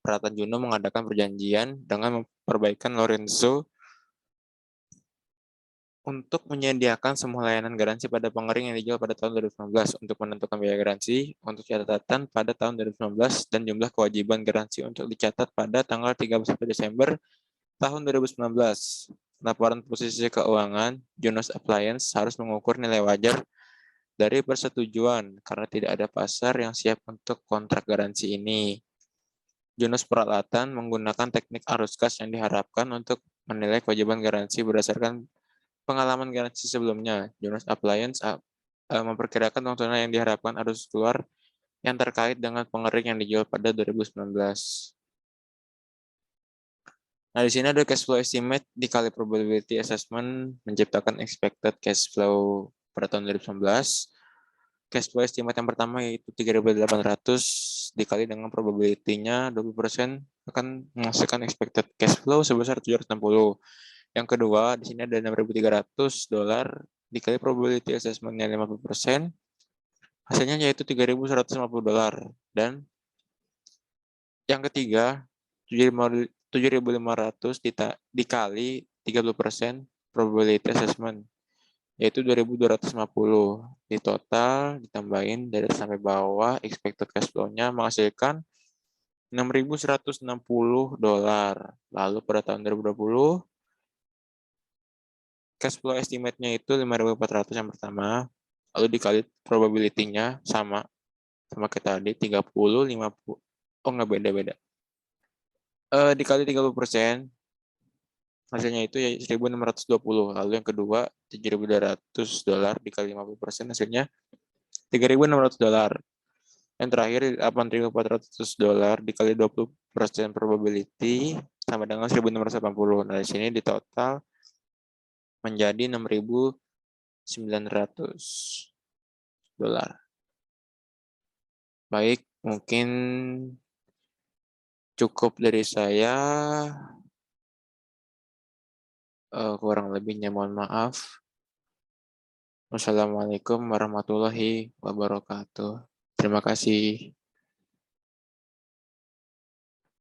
Peralatan Juno mengadakan perjanjian dengan memperbaikan Lorenzo untuk menyediakan semua layanan garansi pada pengering yang dijual pada tahun 2019 untuk menentukan biaya garansi untuk catatan pada tahun 2019 dan jumlah kewajiban garansi untuk dicatat pada tanggal 31 Desember tahun 2019. Laporan posisi keuangan Junos Appliance harus mengukur nilai wajar dari persetujuan karena tidak ada pasar yang siap untuk kontrak garansi ini. Jurnus peralatan menggunakan teknik arus kas yang diharapkan untuk menilai kewajiban garansi berdasarkan pengalaman garansi sebelumnya. Jurnus appliance memperkirakan uang tunai yang diharapkan arus keluar yang terkait dengan pengering yang dijual pada 2019. Nah, di sini ada cash flow estimate dikali probability assessment menciptakan expected cash flow pada tahun 2019. Cash flow estimate yang pertama yaitu 3.800 dikali dengan probability-nya 20% akan menghasilkan expected cash flow sebesar 760. Yang kedua, di sini ada $6.300 dikali probability assessment-nya 50%. Hasilnya yaitu $3.150. Dan yang ketiga, 7.500 dikali 30% probability assessment, yaitu 2.250. Di total, ditambahin dari atas sampai bawah, expected cash flow-nya menghasilkan $6.160. Lalu pada tahun 2020, cash flow estimate-nya itu 5.400 yang pertama, lalu dikali probability-nya sama kayak tadi, 30, 50, oh nggak beda-beda. Dikali 30%, hasilnya itu ya 1.620. Lalu yang kedua, $7.200 dikali 50%, hasilnya $3.600. Yang terakhir, $8.400 dikali 20% probability, sama dengan 1.680. Nah, di sini di total menjadi $6.900. Baik, mungkin cukup dari saya. Kurang lebihnya mohon maaf. Wassalamualaikum warahmatullahi wabarakatuh. Terima kasih.